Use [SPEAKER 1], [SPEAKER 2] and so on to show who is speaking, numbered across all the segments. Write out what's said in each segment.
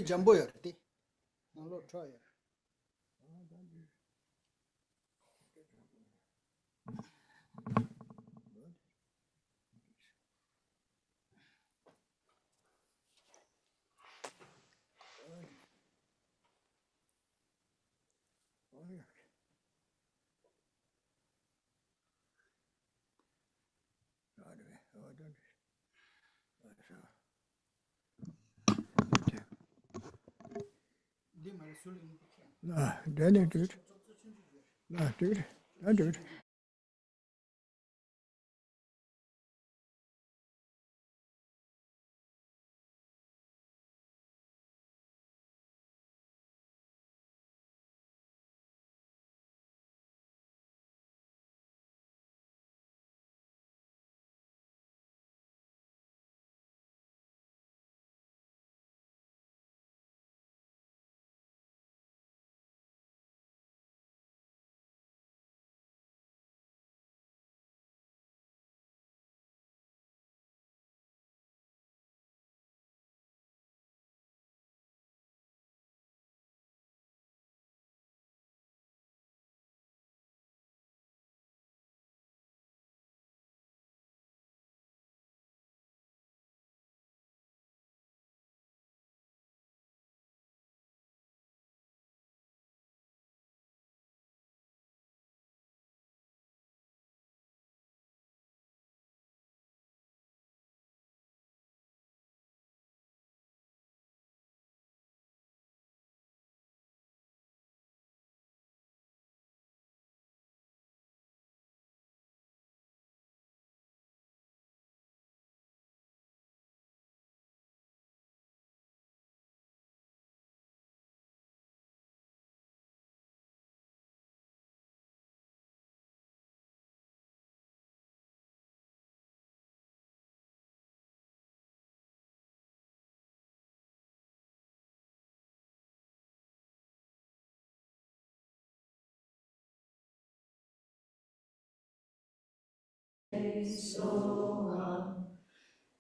[SPEAKER 1] jumbo yarti. No try. Then do it. Do it. Do it.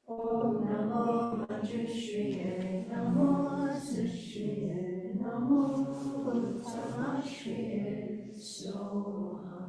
[SPEAKER 2] Om Namo Manjushriye, Namo Sushriye, Namo Uttamashriye, Soha.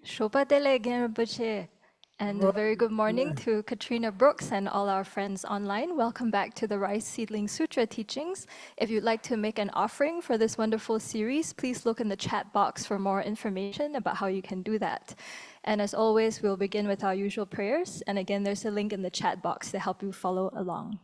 [SPEAKER 3] Shobadele again, Rinpoche. And a very good morning to Katrina Brooks and all our friends online. Welcome back to the Rice Seedling Sutra teachings. If you'd like to make an offering for this wonderful series, please look in the chat box for more information about how you can do that. And as always, we'll begin with our usual prayers. And again, there's a link in the chat box to help you follow along.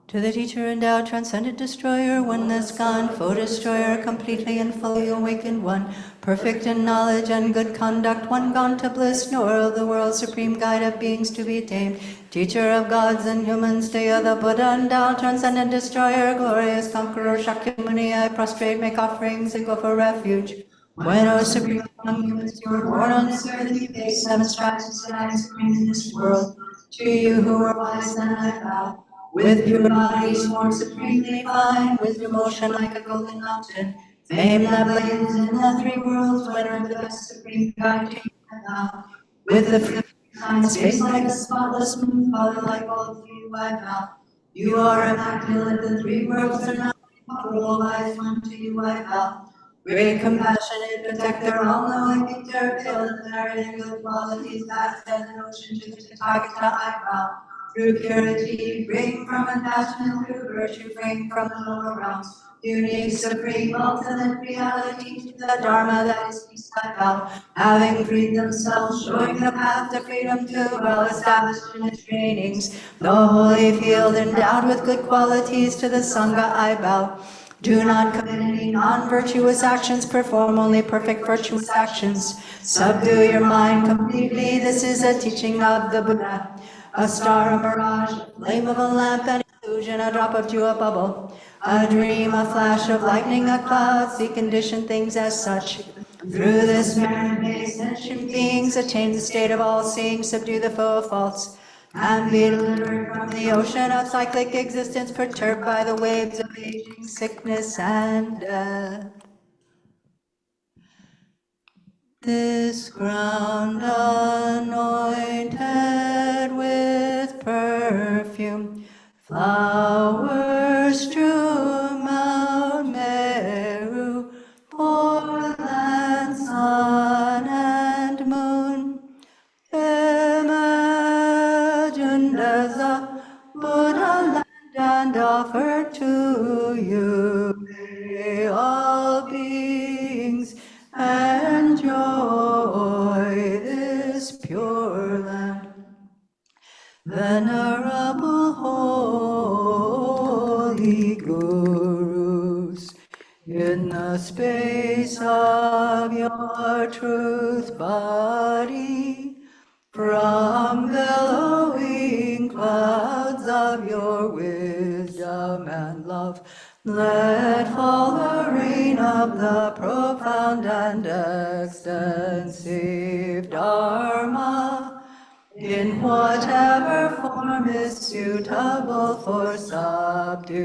[SPEAKER 2] To the teacher endowed, transcendent destroyer, oneness gone, foe destroyer, completely and fully awakened one, perfect in knowledge and good conduct, one gone to bliss, nor of the world, supreme guide of beings to be tamed, teacher of gods and humans, day of the Buddha endowed, transcendent destroyer, glorious conqueror, Shakyamuni, I prostrate, make offerings, and go for refuge. When, O supreme among humans, you were born on this earth, you faced 7 stripes and said, I am supreme in this world. To you who are wise, then I bow. With pure bodies formed supremely fine, wisdom ocean like a golden mountain, fame that blazes in the 3 worlds, when the best supreme guide to you bow. With the free kind space like a spotless moon, color like gold to you I bow. You are immaculate, the 3 worlds are not all wise one to you I bow. Great compassionate protector, all-knowing victor, pale and merit and good qualities, vast as an ocean to the Thabkhe I bow. Through purity, bring from attachment, through virtue, bring from the lower realms. Unique, supreme, ultimate reality to the Dharma that is beside thou, having freed themselves, showing the path to freedom to well established in its trainings. The holy field endowed with good qualities to the Sangha I bow. Do not commit any non-virtuous actions, perform only perfect virtuous actions. Subdue your mind completely, this is a teaching of the Buddha. A star, a mirage, a flame of a lamp, an illusion, a drop of dew, a bubble. A dream, a flash of lightning, a cloud, see conditioned things as such. Through this merit may sentient beings attain the state of all-seeing, subdue the foe of faults, and be delivered from the ocean of cyclic existence perturbed by the waves of aging, sickness, and death. This ground anointed with perfume, flowers strew Mount Meru, foreland, sun and moon. Imagined as a Buddha land and offered to you, may all beings enjoy this pure land. Venerable holy gurus, in the space of your truth body, from billowing clouds of your wisdom and love, let fall the rain of the profound and extensive Dharma, in whatever form is suitable for subduing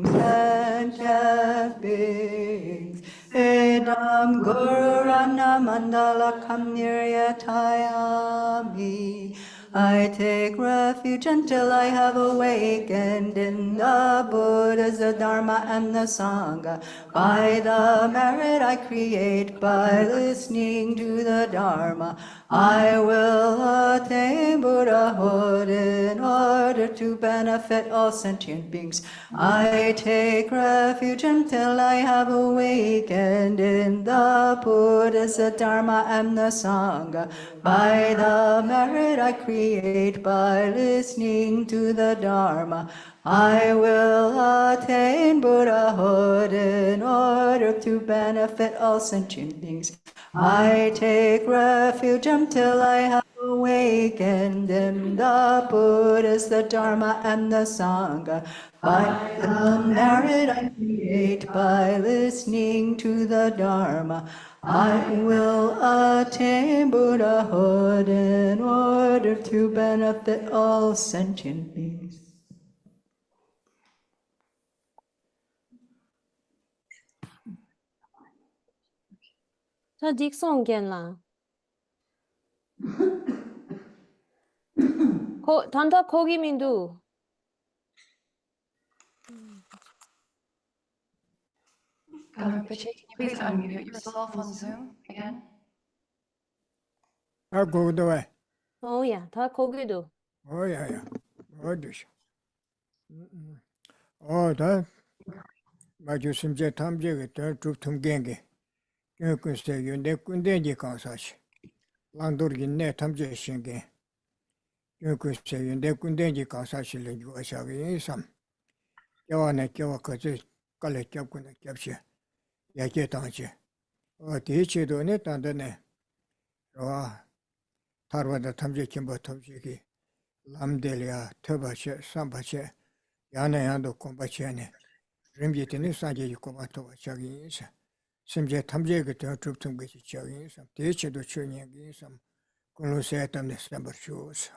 [SPEAKER 2] sentient beings. Edam Guru Rana Mandala Kamniryatayami. I take refuge until I have awakened in the Buddhas, the Dharma, and the Sangha. By the merit I create by listening to the Dharma, I will attain Buddhahood in order to benefit all sentient beings. I take refuge until I have awakened in the Buddhas, the Dharma, and the Sangha. By the merit I create by listening to the Dharma, I will attain Buddhahood in order to benefit all sentient beings. I take refuge until I have awakened in the Buddhas, the Dharma, and the Sangha. By the merit I create by listening to the Dharma, I will attain Buddhahood in order to benefit all sentient beings.
[SPEAKER 4] 자, 닉송 겐라. 단타 거기민두.
[SPEAKER 2] Rinpoche, can you please unmute yourself on Zoom again?
[SPEAKER 1] 아, 거기도 왜?
[SPEAKER 4] 야, 다 거기도.
[SPEAKER 1] 야야. 어디시? 다 마주 심제 탐제가 더 좁통겐게. 그것에 윤대 군대지 강사시. 랑도르긴 내 탐제 신게. 그것에 윤대 군대지 강사실을 주어샤게 삼. 겨와네 겨와 거저 깔래 잡고네 잡시. 야게 당시. 대체도네 단다네. 타르와다 탐제 김보 탐제기. 람델이야 터바시 삼바시 야나야도 콤바시네 림제티네 사제지 콤바토 자기인사 심제 탐제가 더 좁은 것이 자기인사 대체도 추니기인사 콜로세탐네 삼버쇼스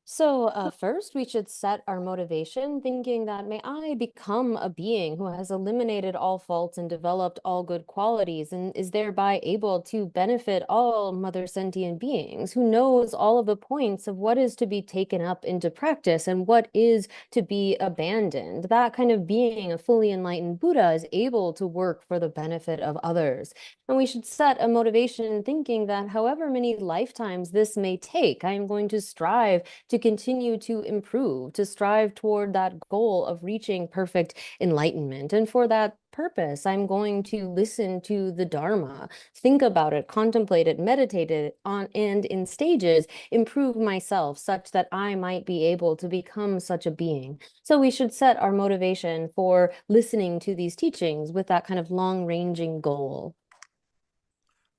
[SPEAKER 4] So first, we should set our motivation thinking that may I become a being who has eliminated all faults and developed all good qualities and is thereby able to benefit all mother sentient beings, who knows all of the points of what is to be taken up into practice and what is to be abandoned. That kind of being, a fully enlightened Buddha, is able to work for the benefit of others. And we should set a motivation thinking that however many lifetimes this may take, I am going to strive to continue to improve, to strive toward that goal of reaching perfect enlightenment. And for that purpose, I'm going to listen to the Dharma, think about it, contemplate it, meditate it on, and in stages, improve myself such that I might be able to become such a being. So we should set our motivation for listening to these teachings with that kind of long-ranging goal.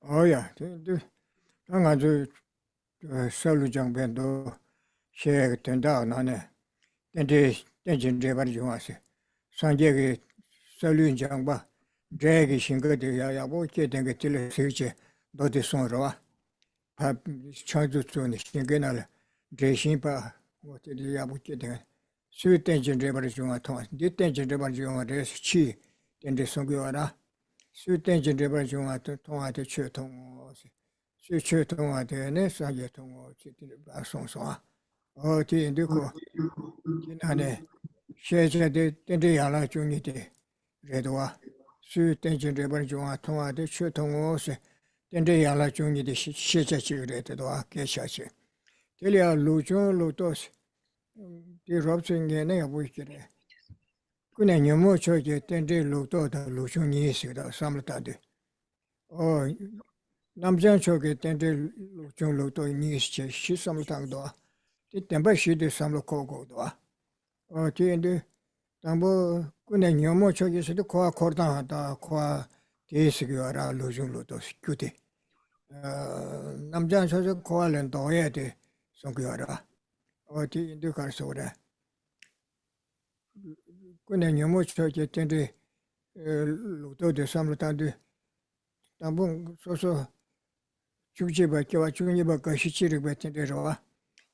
[SPEAKER 1] Oh yeah, 당아주 설루정변도 셰 된다 나네. 근데 된진제 바리 중앙세. 상계의 설루정바 제기 신거들이야 뭐 게된 게 들을 세지 너도 손으로 밥 차주촌이 신경날 제신바 뭐들이야 뭐 게된 수된진제 바리 중앙 통화. 된진제 바리 중앙에 치 된데 송교하라. 수된진제 바리 중앙 통화대 최통 최통화대네 상계 통화 지들 방송소아 어디인데고 지난해 세제대 된데야라 중이대 그래도와 수된진제 바리 중앙 통화대 최통화세 된데야라 중이대 시제지 그래도와 계셔지 들려 루존 루토스 디롭싱게네 보이기래 그냥 너무 저기 된데 루토다 루존이 있어도 삼을다데 남자 쪽에 된데 루존 루토 니스체 시삼을당도 이 템바 시데 삼로 고고도 뒤인데 담보 그냥 너무 저기서도 코아 코르다하다 코아 데스기와라 루존 루토 스큐데 남자 저저 코알은 도해야 돼 송기와라 뒤인데 가서 그래 그냥 너무 저기 된데 루토데 삼로탄데 담보 소소 주제바 개와 중립바 거시치를 betten데로와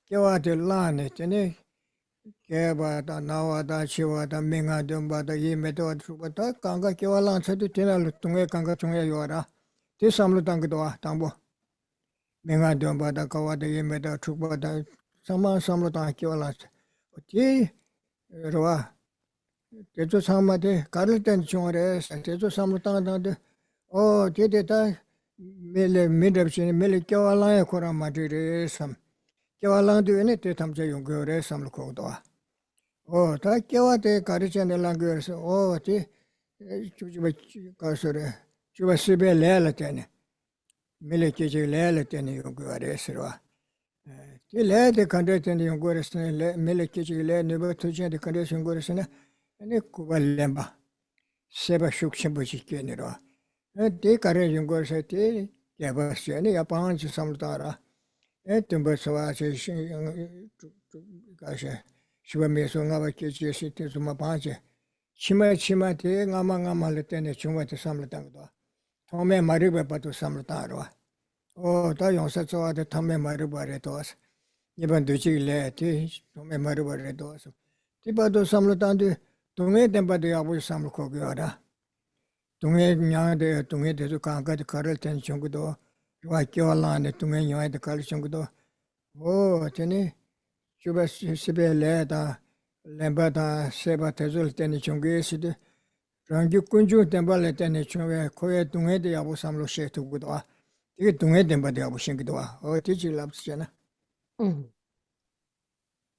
[SPEAKER 1] 개와들 라네 때네 개바다 나와다 치와다 맹아dom바다 예메도 주바다 강가 개와란서도 되날 동에 강가 중에 요라 대삼로탄거도와 담보 맹아dom바다 가와다 예메도 주바다 삼로탄 개와란서 어디 로와 대조 삼마데 가를 땐 중어래 대조 삼로탄한테 제대다 메레 미드럽시네 메레 겨알라에 코라 마디레 삼 겨알라도네 대탐제 용거래 삼로코도와 다 겨와데 가르치는 랑거서 제 주주바 가서래 주바 시베 레라테네 메레 계제 레라테네 용거래서와 제 레데 컨데테네 용거래서네 메레 계제 레 네버 투제데 컨데션 용거래서네 네 쿠발렘바 세바 슈크심부지케네로 데 가래 용거서 데 개버스네 야pan지 삼다라 tumbasawache 가셔 시바메송아바 계제시테 좀 빠제 치마치마테 ngamangamal 때네 중화테 삼르당도 tom에 마르바도 삼르다로 다 용사초와데 tom에 마르바레도 이번 두지래 티 tom에 마르바레도 티바도 삼르단데 동에 덴바데 아부 삼르코기와라 동해 냐데 동해 대주 강가데 가를 땐 정도도 와키올라네 동해 냐데 가를 정도도 저네 주바 시베레다 렘바다 세바 대줄 때니 정게시데 랑기 군주 덴발레 때니 중에 코에 동해데 아부 삼로 셰투고도 이게 동해 덴바데 아부 신기도 어디지 랍스잖아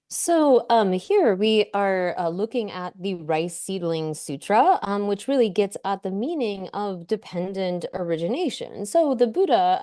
[SPEAKER 4] So here we are looking at the Rice Seedling Sutra, which really gets at the meaning of dependent origination. So the Buddha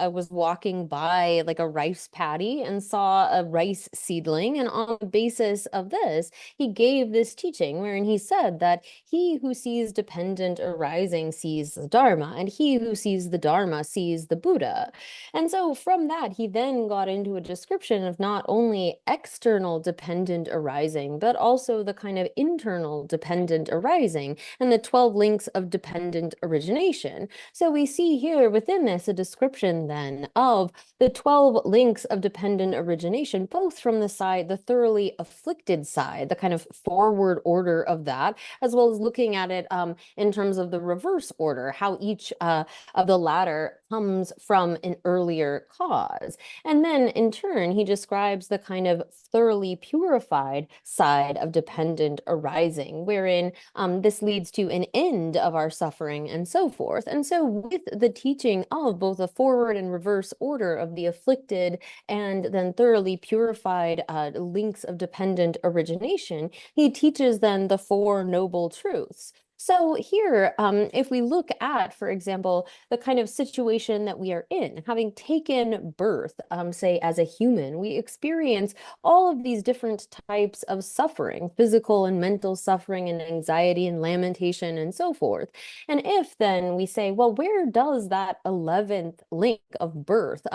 [SPEAKER 4] was walking by like a rice paddy and saw a rice seedling, and on the basis of this, he gave this teaching wherein he said that he who sees dependent arising sees the Dharma, and he who sees the Dharma sees the Buddha. And so from that, he then got into a description of not only external external dependent arising, but also the kind of internal dependent arising and the 12 links of dependent origination. So we see here within this a description then of the 12 links of dependent origination, both from the side, the thoroughly afflicted side, the kind of forward order of that, as well as looking at it in terms of the reverse order, how each of the latter comes from an earlier cause. And then in turn, he describes the kind of thoroughly purified side of dependent arising, wherein this leads to an end of our suffering and so forth. And so with the teaching of both a forward and reverse order of the afflicted and then thoroughly purified links of dependent origination, he teaches then the Four Noble Truths. So here, if we look at, for example, the kind of situation that we are in, having taken birth, say as a human, we experience all of these different types of suffering, physical and mental suffering and anxiety and lamentation and so forth. And if then we say, well, where does that 11th link of birth,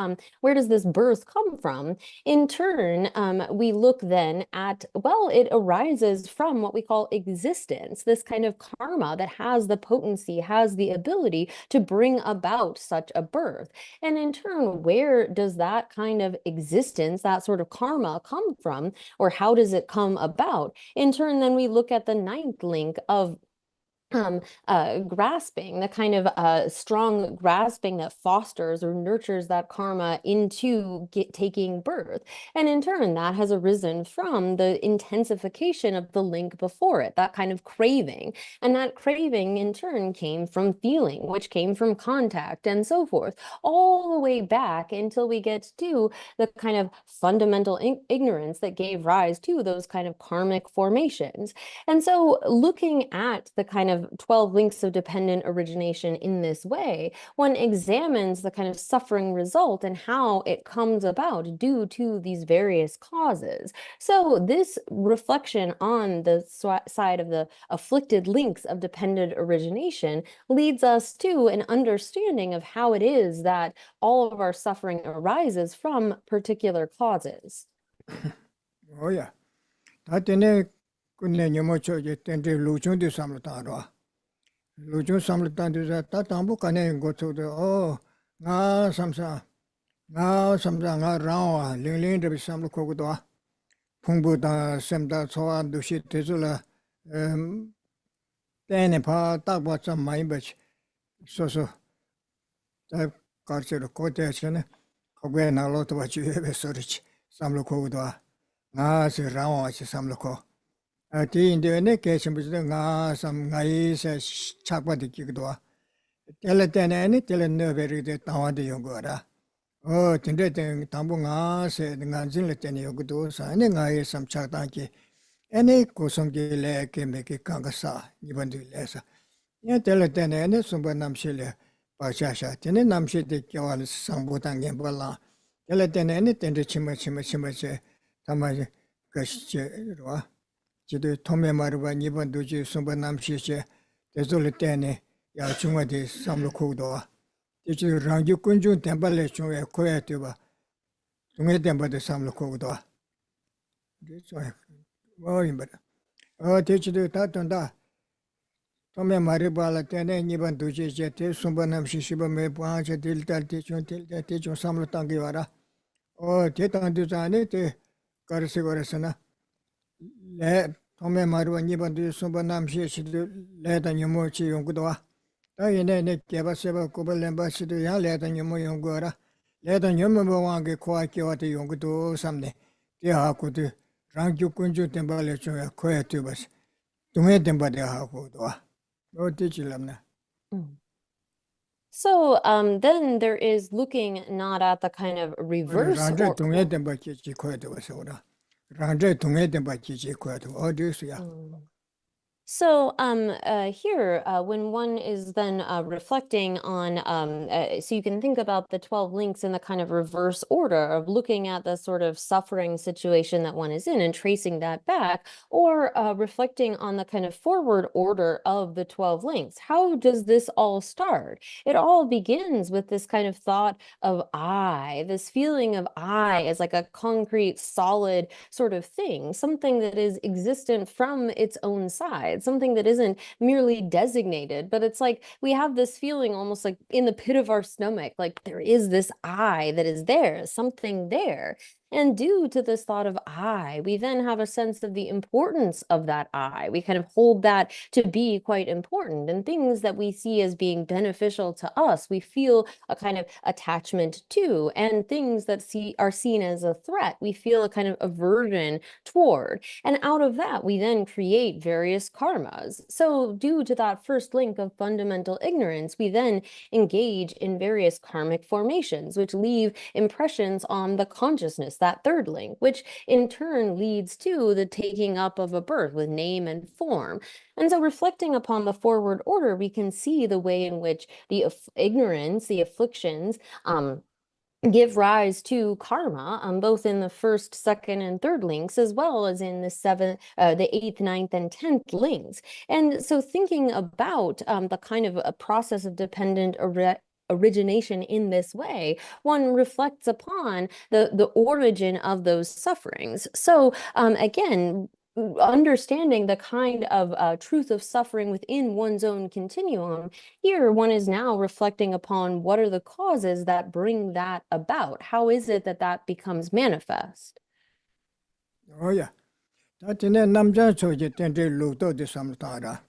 [SPEAKER 4] where does this birth come from? In turn, we look then at, well, it arises from what we call existence, this kind of karma that has the potency, has the ability to bring about such a birth. And in turn, where does that kind of existence, that sort of karma come from, or how does it come about? In turn, then we look at the 9th link of grasping, the kind of strong grasping that fosters or nurtures that karma into taking birth. And in turn, that has arisen from the intensification of the link before it, that kind of craving. And that craving in turn came from feeling, which came from contact and so forth, all the way back until we get to the kind of fundamental ignorance that gave rise to those kind of karmic formations. And so looking at the kind of 12 links of dependent origination in this way, one examines the kind of suffering result and how it comes about due to these various causes. So this reflection on the side of the afflicted links of dependent origination leads us to an understanding of how it is that all of our suffering arises from particular causes.
[SPEAKER 1] Oh yeah. Tatene kunne nyomocho je tende luchon de samlutaro. Luchon samlutando za tatambu kane goto de oh nga samsa nga rawa ling de samlu kogo phungbu da semda choa dushi tezula tene pa takba cham mai bach so ta karchero kote chene kobe na lo to bachi be sorich samlu kogo nga se rawa chi samlu ko ati inde ne ke chimbu nga sam ngai se chakba de kido tele tene ne tele ne beri de tawa de yogora tende ten tambu nga se nga jin le tene yogodo sa ne ngai sam chakta ki ene kosong ge le ke me ke kanga sa niban de le sa ya tele tene ne sumba nam shele pa sha sha tene nam she de kyawal sambu tang gen bala tele tene ne tende chima che tamaje gashi ro 지도 토메 마르바 니번 도지 숨바 남시체 대졸 때네 야 중화대 삼로 코도 이제 랑지 군주 템발레 중에 코에 되바 중에 템바데 삼로 코도 그래서 뭐 임바다 대치도 다 돈다 토메 마르바라 때네 니번 도지 제 숨바 남시시바 메 빠체 딜달 대촌 삼로 땅게 와라 대단도 자네 대 가르세거라서나 내 tomé marwa niban du somba namshi shidu leda nyumo chi yongudo wa ta yene ne keba seba kuba lemba shidu ya leda nyumo yongu ra leda nyumo wange kwa kiwa te yongudo samne te ha ku de rangju kunju temba le choya koya tu bas tunge temba de ha ku do no te chilamna.
[SPEAKER 4] So then there is looking not at the kind of reverse
[SPEAKER 1] rangju tunge temba chi koya tu bas ora rangju tunge temba chi koya tu o de su ya
[SPEAKER 4] So here, when one is then reflecting on, so you can think about the 12 links in the kind of reverse order of looking at the sort of suffering situation that one is in and tracing that back, or reflecting on the kind of forward order of the 12 links. How does this all start? It all begins with this kind of thought of I, this feeling of I as like a concrete, solid sort of thing, something that is existent from its own side, something that isn't merely designated, but it's like we have this feeling almost like in the pit of our stomach, like there is this I that is there, something there. And due to this thought of I, we then have a sense of the importance of that I. We kind of hold that to be quite important, and things that we see as being beneficial to us, we feel a kind of attachment to, and things that are seen as a threat, we feel a kind of aversion toward. And out of that, we then create various karmas. So due to that first link of fundamental ignorance, we then engage in various karmic formations, which leave impressions on the consciousness, that third link, which in turn leads to the taking up of a birth with name and form. And so reflecting upon the forward order, we can see the way in which the ignorance, the afflictions, give rise to karma, both in the first, second, and third links, as well as in the the 8th, 9th, and 10th links. And so thinking about the kind of a process of dependent origination in this way, one reflects upon the origin of those sufferings. So again, understanding the kind of truth of suffering within one's own continuum, here one is now reflecting upon what are the causes that bring that about. How is it that that becomes manifest?
[SPEAKER 1] Oh yeah. That in a namja choje tente luto de samtara.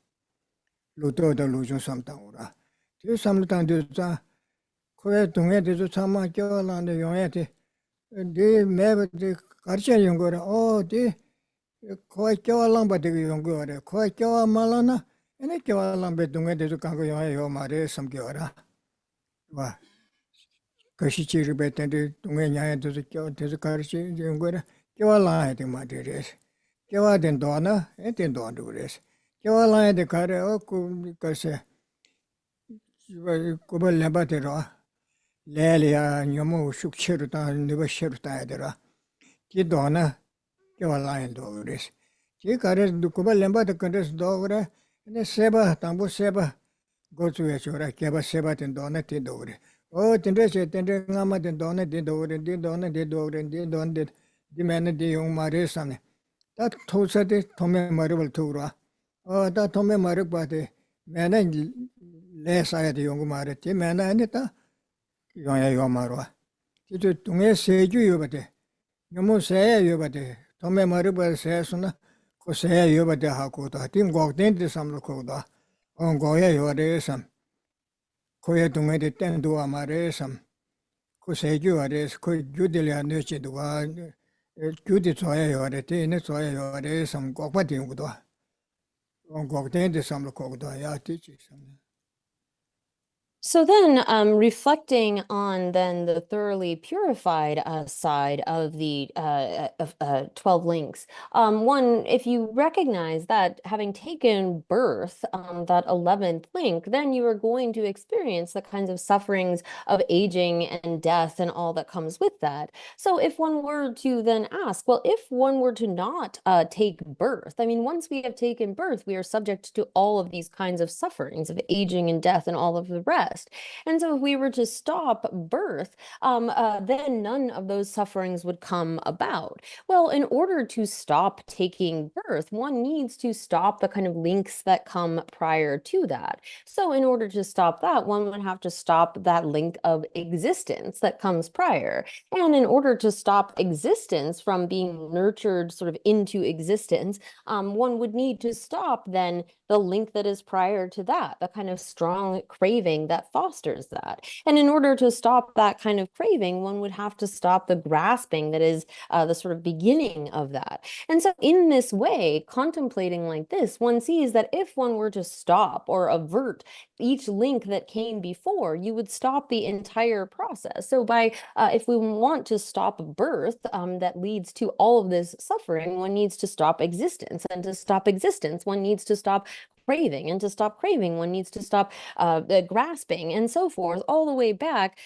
[SPEAKER 1] Luto de lujo samtara. The samtang de za koe tunge de sama kyola de yonete. De me de karcha yongora. Oh de koe kyola ba de yongora. Koe kyola malana. Ene kyola be tunge de kango yonye yo mare samkyora. Wa kashi chiri be tente tunge nyaya de kyo de karcha yongora. Kyola de madres. Kewa den dona, den don dures. Kewa la de kare o ku kase. Kubal lebatera. Lelia nyomo shukchiruta nibashiruta edera. Ki dona kewa la dures. Ki kare kubal lembata kandes dogre. Ne seba tambu seba. Gotu yachora keba seba den dona den dogre. O tendre tendre ngama den dona den dogre den dona den dogre den don den di mene di yung mare samne. That tosade tome maribal tura. Oh, that tome maribate. Mana less I had the young marity, mana anita. Yoya yomarwa. Tito tunge seju yobate. Yomo say yobate. Tome maribal says on Kosea yobate hakuta. Tim gokden de sam lokoda. On goya yoresam. Koya tunge de tendu amaresam. Koseju ares, ko judelia nurture the one. Judy soya yorete, in a soya yore, some gokpating would on gokden some lokoda, ya teaches.
[SPEAKER 4] So then, reflecting on then the thoroughly purified side of the 12 links, one, if you recognize that having taken birth, that 11th link, then you are going to experience the kinds of sufferings of aging and death and all that comes with that. So if one were to then ask, well, if one were to not take birth, I mean, once we have taken birth, we are subject to all of these kinds of sufferings of aging and death and all of the rest. And so if we were to stop birth, then none of those sufferings would come about. Well, in order to stop taking birth, one needs to stop the kind of links that come prior to that. So in order to stop that, one would have to stop that link of existence that comes prior. And in order to stop existence from being nurtured sort of into existence, one would need to stop then the link that is prior to that, the kind of strong craving that that fosters that. And in order to stop that kind of craving, one would have to stop the grasping that is the sort of beginning of that. And so in this way, contemplating like this, one sees that if one were to stop or avert each link that came before, you would stop the entire process. So by if we want to stop birth that leads to all of this suffering, one needs to stop existence. And to stop existence, one needs to stop craving, and to stop craving, one needs to stop grasping, and so forth, all the way back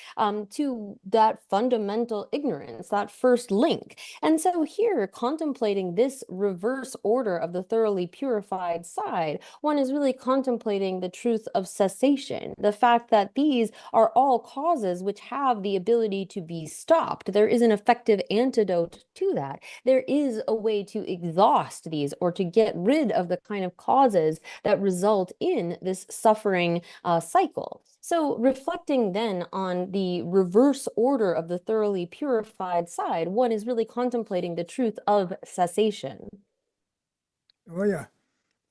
[SPEAKER 4] to that fundamental ignorance, that first link. And so here, contemplating this reverse order of the thoroughly purified side, one is really contemplating the truth of cessation, the fact that these are all causes which have the ability to be stopped. There is an effective antidote to that. There is a way to exhaust these, or to get rid of the kind of causes that result in this suffering cycle. So reflecting then on the reverse order of the thoroughly purified side, one is really contemplating the truth of cessation.
[SPEAKER 1] Oh yeah.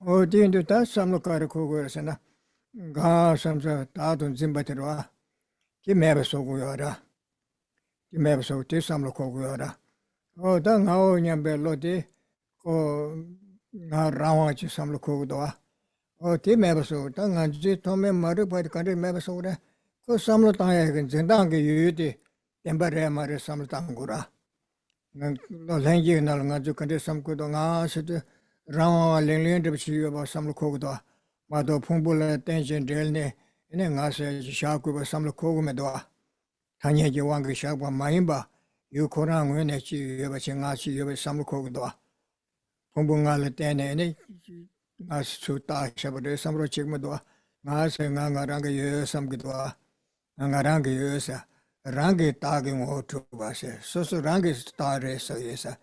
[SPEAKER 1] Oh, the end of that samlokara kogorasana. Ga samsa tatun zimbatirwa. Ki mebaso goyara. Ki mebaso te samlokogora. Oh, the ngao nyambe lodi. Ko nga rawachi samlokogoda. Oh, the mebaso. The nganji tome maru by the country mebaso. Ko samlotang zendang yudi. Tembare mare samlotangura. No langi nal ngaju country samkudo nga sit. Rawa ling de about samlokogoda. Mado pumbula tension delne. In a ngasa shakuba samlokogomedoa. Tanya Jiwanga Shaba Maimba. You Korang Winechi, Yabachingachi, Yabasamkogoda. Pumbungala Tene, Nas Suta Shabade, Samro Chigmadoa, Nas and Nangaranga Yusam Gidwa, Nangaranga Yusa, Rangi Tagging or Tubase, Soso Rangi Star Racer, Yesa,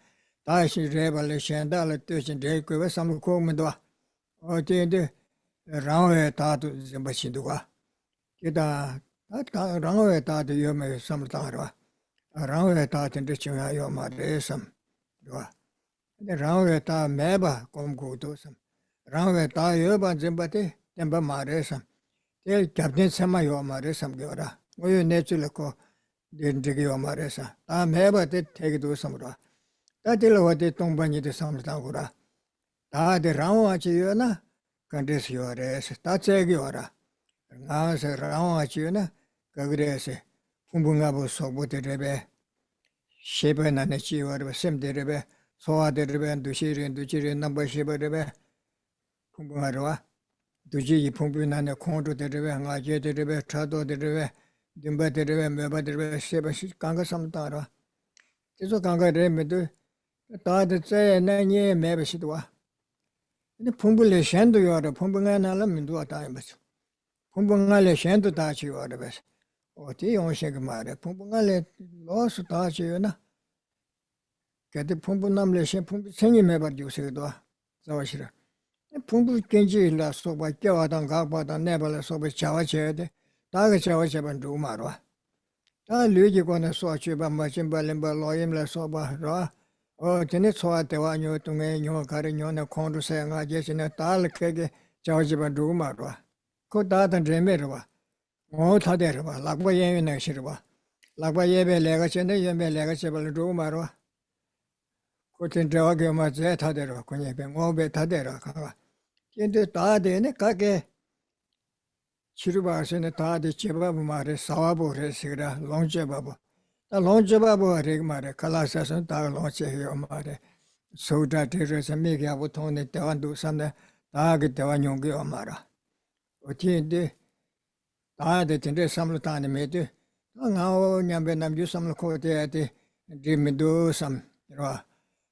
[SPEAKER 1] Tashi Revelation, Dala Tushin Drake, Samkogomedoa, or Tende, Rawe Tatu Zimbachidua. Kita Rawe Tatu Yume Samtara. Rawe Tat in Richinga Yoma Resam. The Rawe Ta Meba Comgo Dosam. Rawe Ta Yoba Zimbati, Temba Maresam. Tell Captain Samayoma Resam Gora. We naturally call didn't take your Maresa. Ta Meba did take it to Samra. That is what they don't bang it to Samtangura. Ta the Rawachiana, Candice Yores, that's a Giora. Nas a Rawachina, Gagrese. Pumbungabo Sobote Rebe, Sheba and Nachi or Sem de Rebe, Soa de Rebe and Duchiri number Sheba Rebe, Pumbungarua, Duji Pumbun and the Conto de Rebe, Naje de Rebe, Trado de Rebe, Dimba de Rebe, Meba de Rebe, Sheba Kanga Samtara. This was Kanga Remedu, the thought that say a 9 year Meba Sidua. The Pumbule Shandu or the Pumbungan Alam in 2 times. Pumbungale Shandu Tachi or the best. O ti on shegmare pumbungale los tachiona kete pumbunamle she pumbu sengi meba jusedo zawashira pumbu kenji la so ba kyawadang gagba nebala so ba chawachede daga chawacheban du marwa ta lyeji kona so cheba machin balemba loyim la so ba ra o tene so atewa nyo tunge nyo kare nyo na kondu se nga jesine tal kege chawacheban du marwa ko dadan remerwa Oh, Taderva, Lagba Yemen Shirva. Lagba Yebe Legachende, Yeme Legachable Rumarwa. Couldn't drag him at Tadera, Kunyebe, Mobe Tadera. Into Tade, Kake Chirubas in the Tade Chibabu Mare, Sawabo Resira, Longjababu. The Longjababu Rigmare, Kalasas and Tag Lonche Mare. So that there is a mega button at Tavandu Sanda, Tag Tavanyongi Omara. Otinde. The Tinde Samlutan made it. Now, Yambenam do some cote at the Dimido some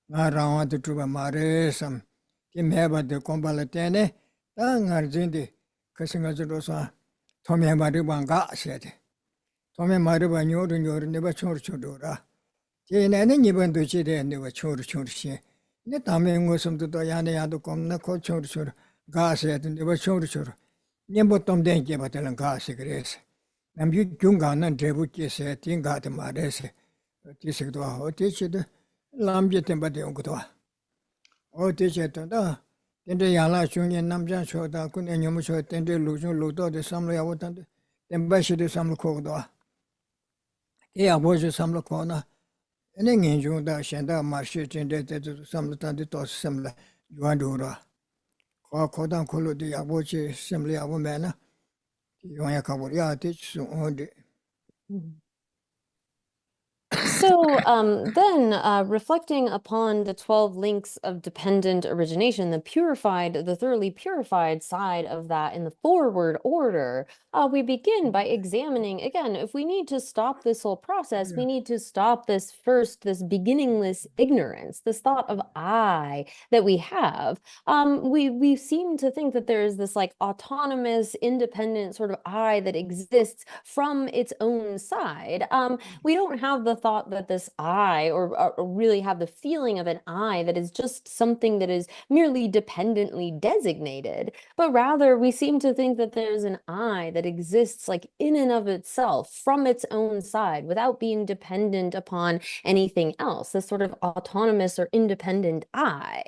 [SPEAKER 1] around the Trubamare, some Tim Heba de Combalatene, Tang Argindi, Casingazosa, Tommy Maribanga said. Tommy Mariba knew you never church Dora. Jane and even do she then never church. The Taming was some to Diana to come, no coach or gas at and never church. Nimbotom denke batelan ka sigres. Nam yu junga nan drebuki se tinga te marese. Tisigdwa o tichid lamje tembade ongdwa. O tichid da. Tende yala chungye namjan choda kun enyomu cho tende lujun ludo de samlo yawotan. then by the some coda. Yeah, was some corner. And then in June, that Shanda Marshit and that some time to similar. You want to Kodan Kolo de Aboche, similar our manner. You want to cover, yeah, teach soon.
[SPEAKER 4] So then reflecting upon the 12 links of dependent origination, the thoroughly purified side of that in the forward order, we begin by examining, again, if we need to stop this whole process, we need to stop this beginningless ignorance, this thought of I that we have. We seem to think that there is this like autonomous, independent sort of I that exists from its own side. We don't have the thought that this I, or really have the feeling of an I that is just something that is merely dependently designated, but rather we seem to think that there's an I that exists like in and of itself from its own side without being dependent upon anything else, this sort of autonomous or independent I.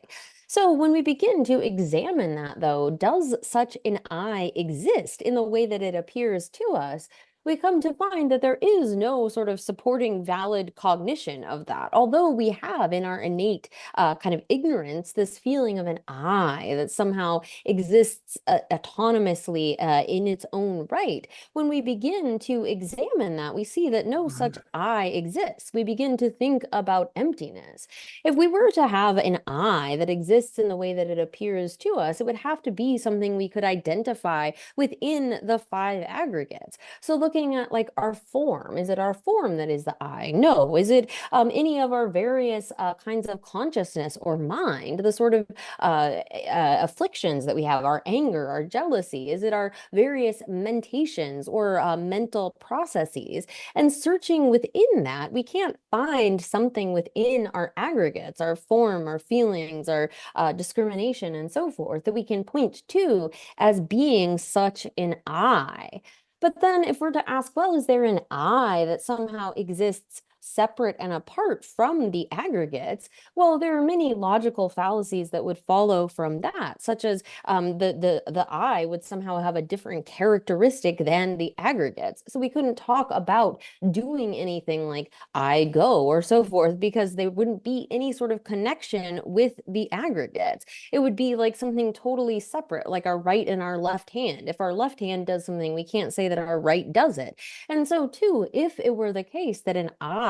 [SPEAKER 4] So when we begin to examine that, though, does such an I exist in the way that it appears to us? We come to find that there is no sort of supporting valid cognition of that. Although we have in our innate kind of ignorance this feeling of an I that somehow exists autonomously in its own right, when we begin to examine that, we see that no such I exists. We begin to think about emptiness. If we were to have an I that exists in the way that it appears to us, it would have to be something we could identify within the 5 aggregates. So looking at like our form, is it our form that is the I? No. Is it any of our various kinds of consciousness or mind, the sort of afflictions that we have, our anger, our jealousy? Is it our various mentations or mental processes? And searching within that, we can't find something within our aggregates, our form, our feelings, our discrimination, and so forth, that we can point to as being such an I. But then if we're to ask, well, is there an I that somehow exists separate and apart from the aggregates? Well, there are many logical fallacies that would follow from that, such as the I would somehow have a different characteristic than the aggregates. So we couldn't talk about doing anything like I go or so forth, because there wouldn't be any sort of connection with the aggregates. It would be like something totally separate, like our right and our left hand. If our left hand does something, we can't say that our right does it. And so too, if it were the case that an I,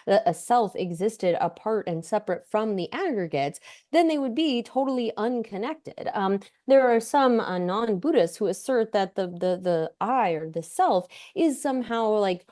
[SPEAKER 4] that a self, existed apart and separate from the aggregates, then they would be totally unconnected. There are some non-Buddhists who assert that the I, or the self, is somehow like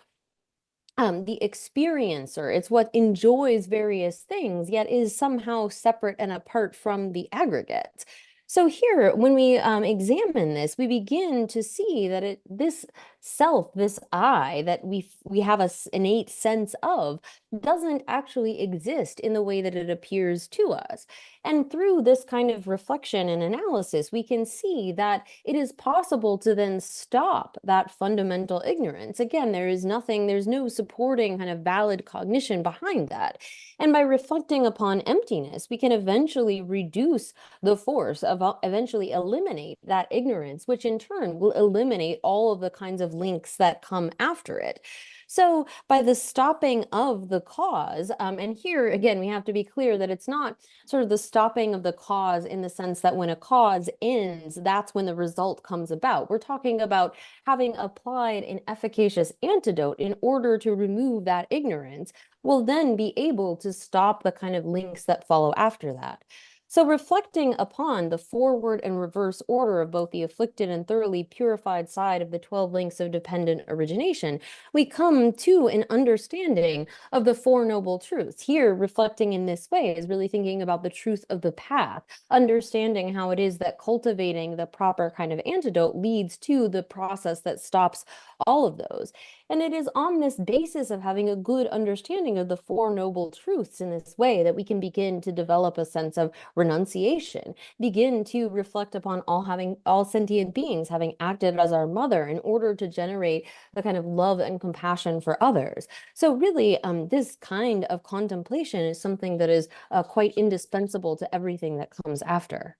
[SPEAKER 4] the experiencer. It's what enjoys various things, yet is somehow separate and apart from the aggregates. So here, when we examine this, we begin to see that this self, this I that we have an innate sense of, doesn't actually exist in the way that it appears to us. And through this kind of reflection and analysis, we can see that it is possible to then stop that fundamental ignorance. Again, there's no supporting kind of valid cognition behind that. And by reflecting upon emptiness, we can eventually reduce the force of eventually eliminate that ignorance, which in turn will eliminate all of the kinds of links that come after it. So by the stopping of the cause, and here again, we have to be clear that it's not sort of the stopping of the cause in the sense that when a cause ends, that's when the result comes about. We're talking about having applied an efficacious antidote in order to remove that ignorance, will then be able to stop the kind of links that follow after that. So reflecting upon the forward and reverse order of both the afflicted and thoroughly purified side of the 12 links of dependent origination, we come to an understanding of the Four Noble Truths. Here, reflecting in this way is really thinking about the truth of the path, understanding how it is that cultivating the proper kind of antidote leads to the process that stops all of those. And it is on this basis of having a good understanding of the Four Noble Truths in this way that we can begin to develop a sense of renunciation, begin to reflect upon all sentient beings having acted as our mother in order to generate the kind of love and compassion for others. So really, this kind of contemplation is something that is quite indispensable to everything that comes after.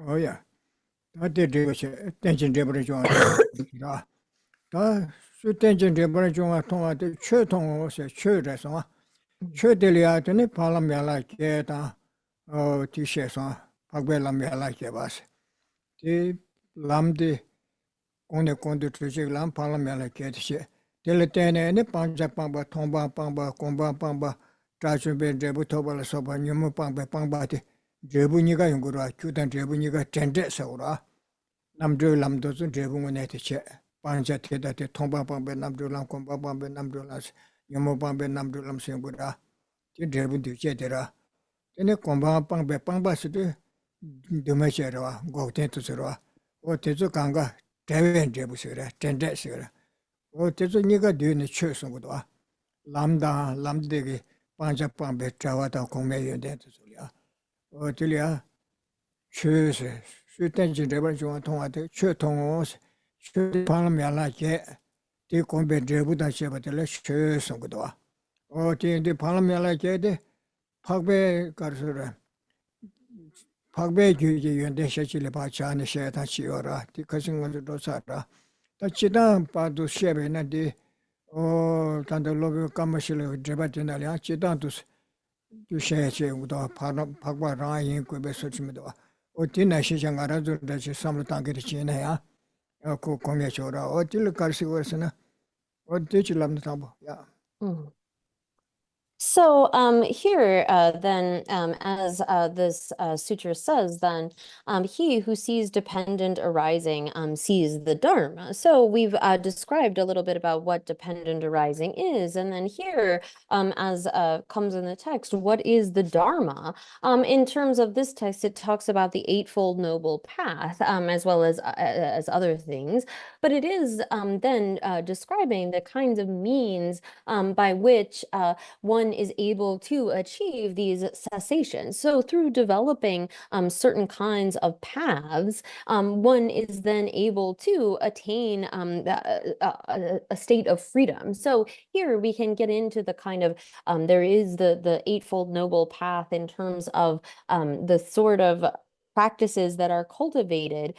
[SPEAKER 1] Oh yeah. I did do it. Attention, 다 수텐진 대번에 중앙 통화도 최통어서 최래서 최들이야더니 발람야라 게다 티셰서 박벨람야라 게바스 티 람디 공내 공도 주직람 발람야라 게티셰 텔레테네네 방자방바 통방방바 공방방바 자주베 제부터벌 소바 녀무방바 방바티 제부니가 연구라 규단 제부니가 전제서라 남주 람도스 제부문에 티셰 반자테다테 통방방바 남주람 공방방바 남주라스 녀무방바 남주람 생부라 티 제부디 제데라 테네 공방방바 방바스도 드메셔라 고텐투스라 오테조 강가 대변 제부스라 전제서라 어때서 네가 뒤에 쳐선 거다. 람다 람데게 반자빵배 자와다 공매연대 소리야. 어들이야. 최세 수단지 대번 중앙 통화대 최통어 최 발음야라게 디 공배 제부다 셔버들 최선 거다. 어디인데 발음야라게데 박배 가르서라. 박배 규제 연대 셔질레 바차네 셔다 치어라. 디 거승원도 살아. 지단 봐도 쉐베나디 단도 로비 까마실로 제바티나리아 지단도 두셰체 우다 박바라인 고베서치미도 어디나 시장 알아줄 다시 삼로 당기리 지내야 그 공예조라 어딜 갈시고서나 어디지 람다 야
[SPEAKER 4] So here then as this sutra says then he who sees dependent arising sees the Dharma. So we've described a little bit about what dependent arising is, and then here as comes in the text, what is the Dharma? In terms of this text, it talks about the Eightfold Noble Path as well as other things, but it is then describing the kinds of means by which one is able to achieve these cessations. So through developing certain kinds of paths, one is then able to attain a state of freedom. So here we can get into the kind of, there is the Eightfold Noble Path in terms of the sort of practices that are cultivated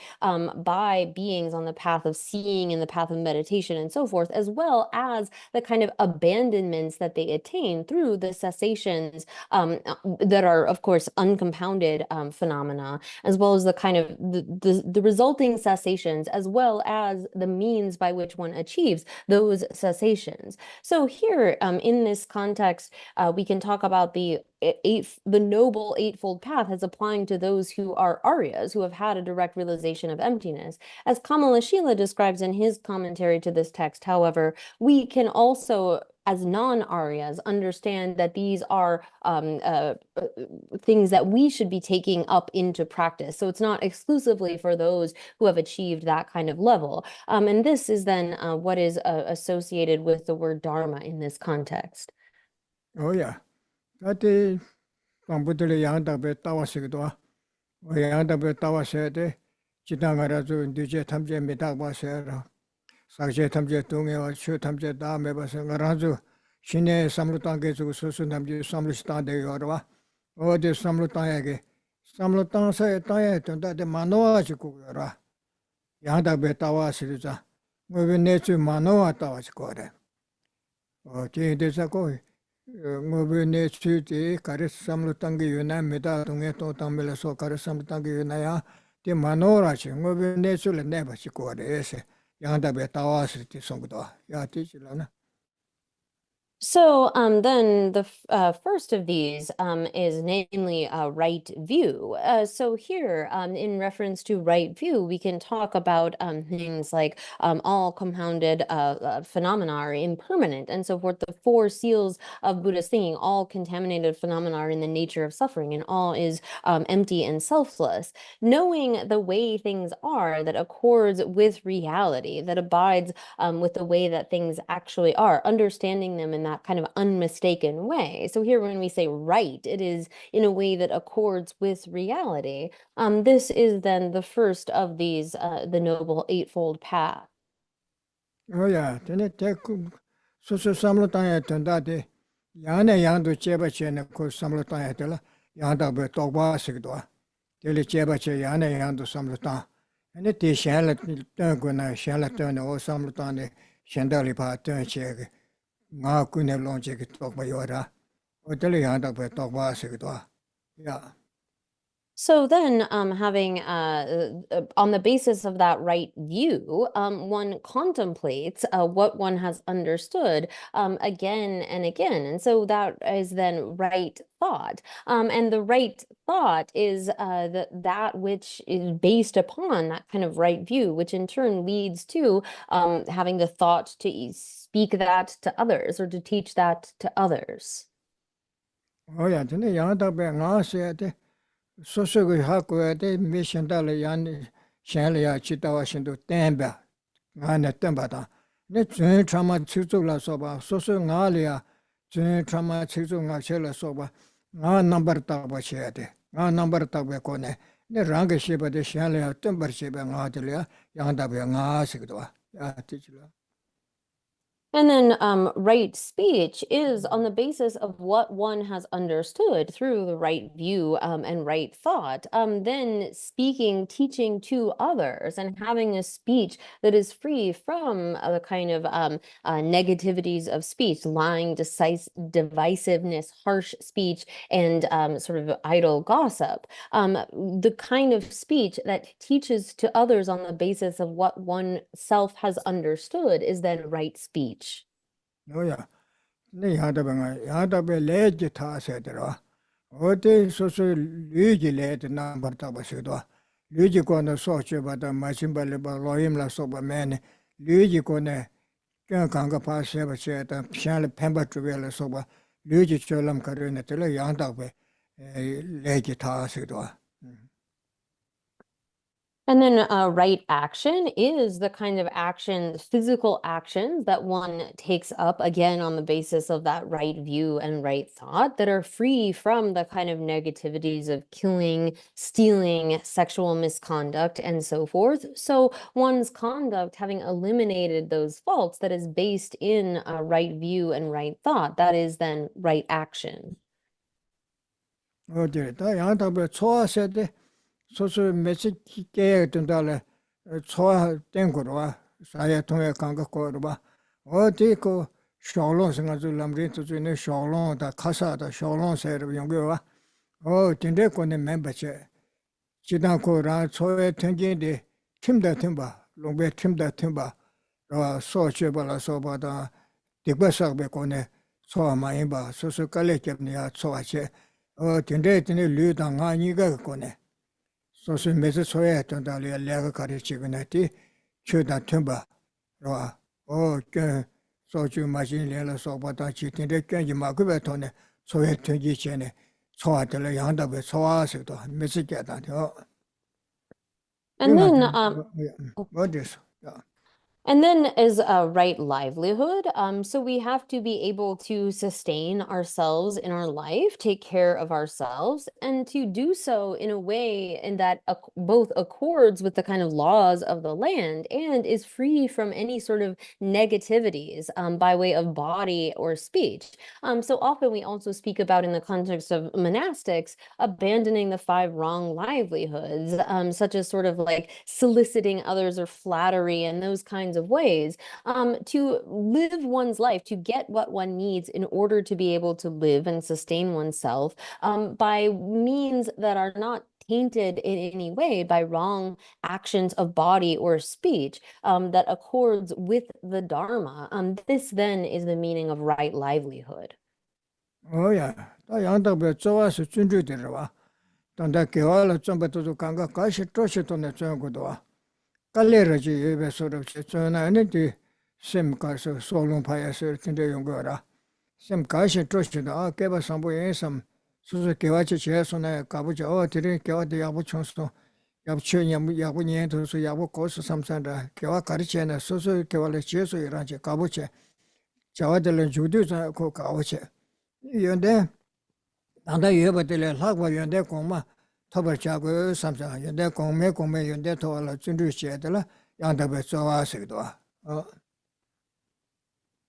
[SPEAKER 4] by beings on the path of seeing and the path of meditation and so forth, as well as the kind of abandonments that they attain through the cessations that are, of course, uncompounded phenomena, as well as the kind of the resulting cessations, as well as the means by which one achieves those cessations. So here, in this context, we can talk about the Noble Eightfold Path as applying to those who are Aryas, who have had a direct realization of emptiness. As Kamalashila describes in his commentary to this text, however, we can also, as non-Aryas, understand that these are things that we should be taking up into practice. So it's not exclusively for those who have achieved that kind of level. And this is then what is associated with the word Dharma in this context.
[SPEAKER 1] Oh yeah. That 방부들의 양답에 따왔으기도 양답에 따왔어야 돼. 지당하라도 이제 탐제 메다바세라. 사제 탐제 동에와 슈 탐제 다음에 봐서 가라주 신의 삼루땅게 주고 소수 탐제 삼루스탄데 여러와 어디 삼루땅에게 삼루땅서에 땅에 된다데 만노아지고 여라. 양답에 따왔으리자. 뭐 내주 만노아 따왔고 그래. 제대서 거기 모브네 수지 가르스 삼루땅게 유나 메다 동에 또 담벨서 가르스 삼루땅게 유나야 디 마노라치 모브네 수를 내버시고 그래서 양답에 따왔을 때 송도 야 뒤질라나.
[SPEAKER 4] So then the first of these is namely right view. So here in reference to right view, we can talk about things like all compounded phenomena are impermanent and so forth. The four seals of Buddhist thinking, all contaminated phenomena are in the nature of suffering and all is empty and selfless. Knowing the way things are that accords with reality, that abides with the way that things actually are, understanding them in that kind of unmistaken way. So here when we say right, it is in a way that accords with reality. This is then the first of these, the Noble Eightfold Path.
[SPEAKER 1] Oh yeah, then it take 소소 삼루땅에 된다데 야네 양도 제바체네 그 삼루땅에 들라 양다베 똑바시기도 델리 제바체 야네 양도 삼루땅 ane te shenla tengu na shenla tengu o samla tani shendali pa tengu chegi nga kune long chegi tokpa yora. O tali yanda pa tokpa asigidwa. Yeah.
[SPEAKER 4] So then, having on the basis of that right view, one contemplates what one has understood again and again, and so that is then right thought. And the right thought is that which is based upon that kind of right view, which in turn leads to having the thought to speak that to others or to teach that to others.
[SPEAKER 1] Oh yeah, tene yanda pa nga se 소소가 하고야 돼 미션달에 양 샹리아 치다와 신도 템바 나네 템바다 네 전 참마 치조라서 봐 소소 나리아 전 참마 치조가 셔라서 봐나 넘버 타고 쳐야 돼나 넘버 타고 거네 네 랑게 쉐바데 샹리아 템버 쉐바 나들이야 양다베 나시기도 와야 티지라.
[SPEAKER 4] And then right speech is on the basis of what one has understood through the right view and right thought. Then speaking, teaching to others, and having a speech that is free from the kind of negativities of speech, lying, divisiveness, harsh speech, and sort of idle gossip. The kind of speech that teaches to others on the basis of what oneself has understood is then right speech.
[SPEAKER 1] 뭐야 네 야다베 레지 타세더라 어디 소소 류지 레드 넘버 타바시도 류지 거는 소치바다 마신발레바 로임라 소바메네 류지 거네 강가 파세바세다 피샬 펜바 주벨라 소바 류지 졸람 가르네들 양다베 레지 타세도.
[SPEAKER 4] And then right action is the kind of action, physical actions that one takes up, again, on the basis of that right view and right thought, that are free from the kind of negativities of killing, stealing, sexual misconduct, and so forth. So one's conduct, having eliminated those faults, that is based in a right view and right thought, that is then right action.
[SPEAKER 1] 어디다 양다베 초아세데 소소 메시지 깨던달에 초아 땡고로와 사야 통해 강가고로와 어디 그 샤올롱스가 줄람리도 주네 샤올롱다 카사다 샤올롱세르 용교와 딘데 코네 멤버체 지단코라 초에 땡긴데 팀다 팀바 롱베 팀다 팀바 소체발라 소바다 디버삭베 코네 초아마이바 소소 깔레케니아 초아체 딘데 류당 아니가 코네 소소 메시 소에 던달이야 레가 가르치고나티 추다 템바 로아 그 소주 마신 레라 소바다 지틴데 꽹지 마그베 토네 소에 던지 전에 소아들 양답에 소아서도 메시게다요.
[SPEAKER 4] And then
[SPEAKER 1] what is
[SPEAKER 4] And then is a right livelihood. So we have to be able to sustain ourselves in our life, take care of ourselves, and to do so in a way in that both accords with the kind of laws of the land and is free from any sort of negativities by way of body or speech. So often we also speak about, in the context of monastics, abandoning the 5 wrong livelihoods, such as sort of like soliciting others or flattery and those kinds of ways, to live one's life, to get what one needs in order to be able to live and sustain oneself by means that are not tainted in any way by wrong actions of body or speech, that accords with the Dharma. This then is the meaning of right livelihood.
[SPEAKER 1] Oh yeah, 다 양답에 좋아서 준주들어와. 단다 개월을 좀 버도 강가 가시 tro시도네 저거도와. 깔레르지 예배소로 전화는데 셈가서 소롱파야서 근데 용거라 셈가시 tro시도 개바 상보에섬 수수 개와치 제소네 가부죠 드린 개와도 야부 총수 야부치냐 야부니엔도서 야부 고스 삼산다 개와 가르치네 수수 개와를 제소 이라지 가부체 자와들은 주도자 고 가오체 연데 단다 예배들 하고 연데 공마 토벌자고 삼사 연대 공매 연대 토를 준주시에들 양답에 좋아하시기도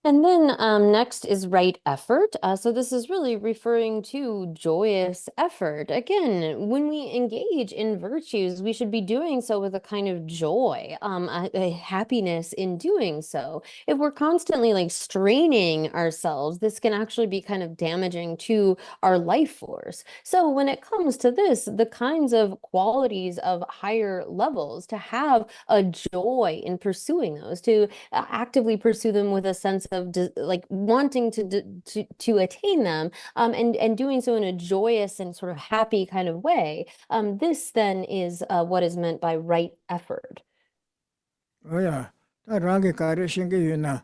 [SPEAKER 4] And then next is right effort. So this is really referring to joyous effort. Again, when we engage in virtues, we should be doing so with a kind of joy, a happiness in doing so. If we're constantly like straining ourselves, this can actually be kind of damaging to our life force. So when it comes to this, the kinds of qualities of higher levels, to have a joy in pursuing those, to actively pursue them with a sense of like wanting to attain them, and doing so in a joyous and sort of happy kind of way. This then is what is meant by right effort.
[SPEAKER 1] Oh yeah, ta rangi kare shingi yuna.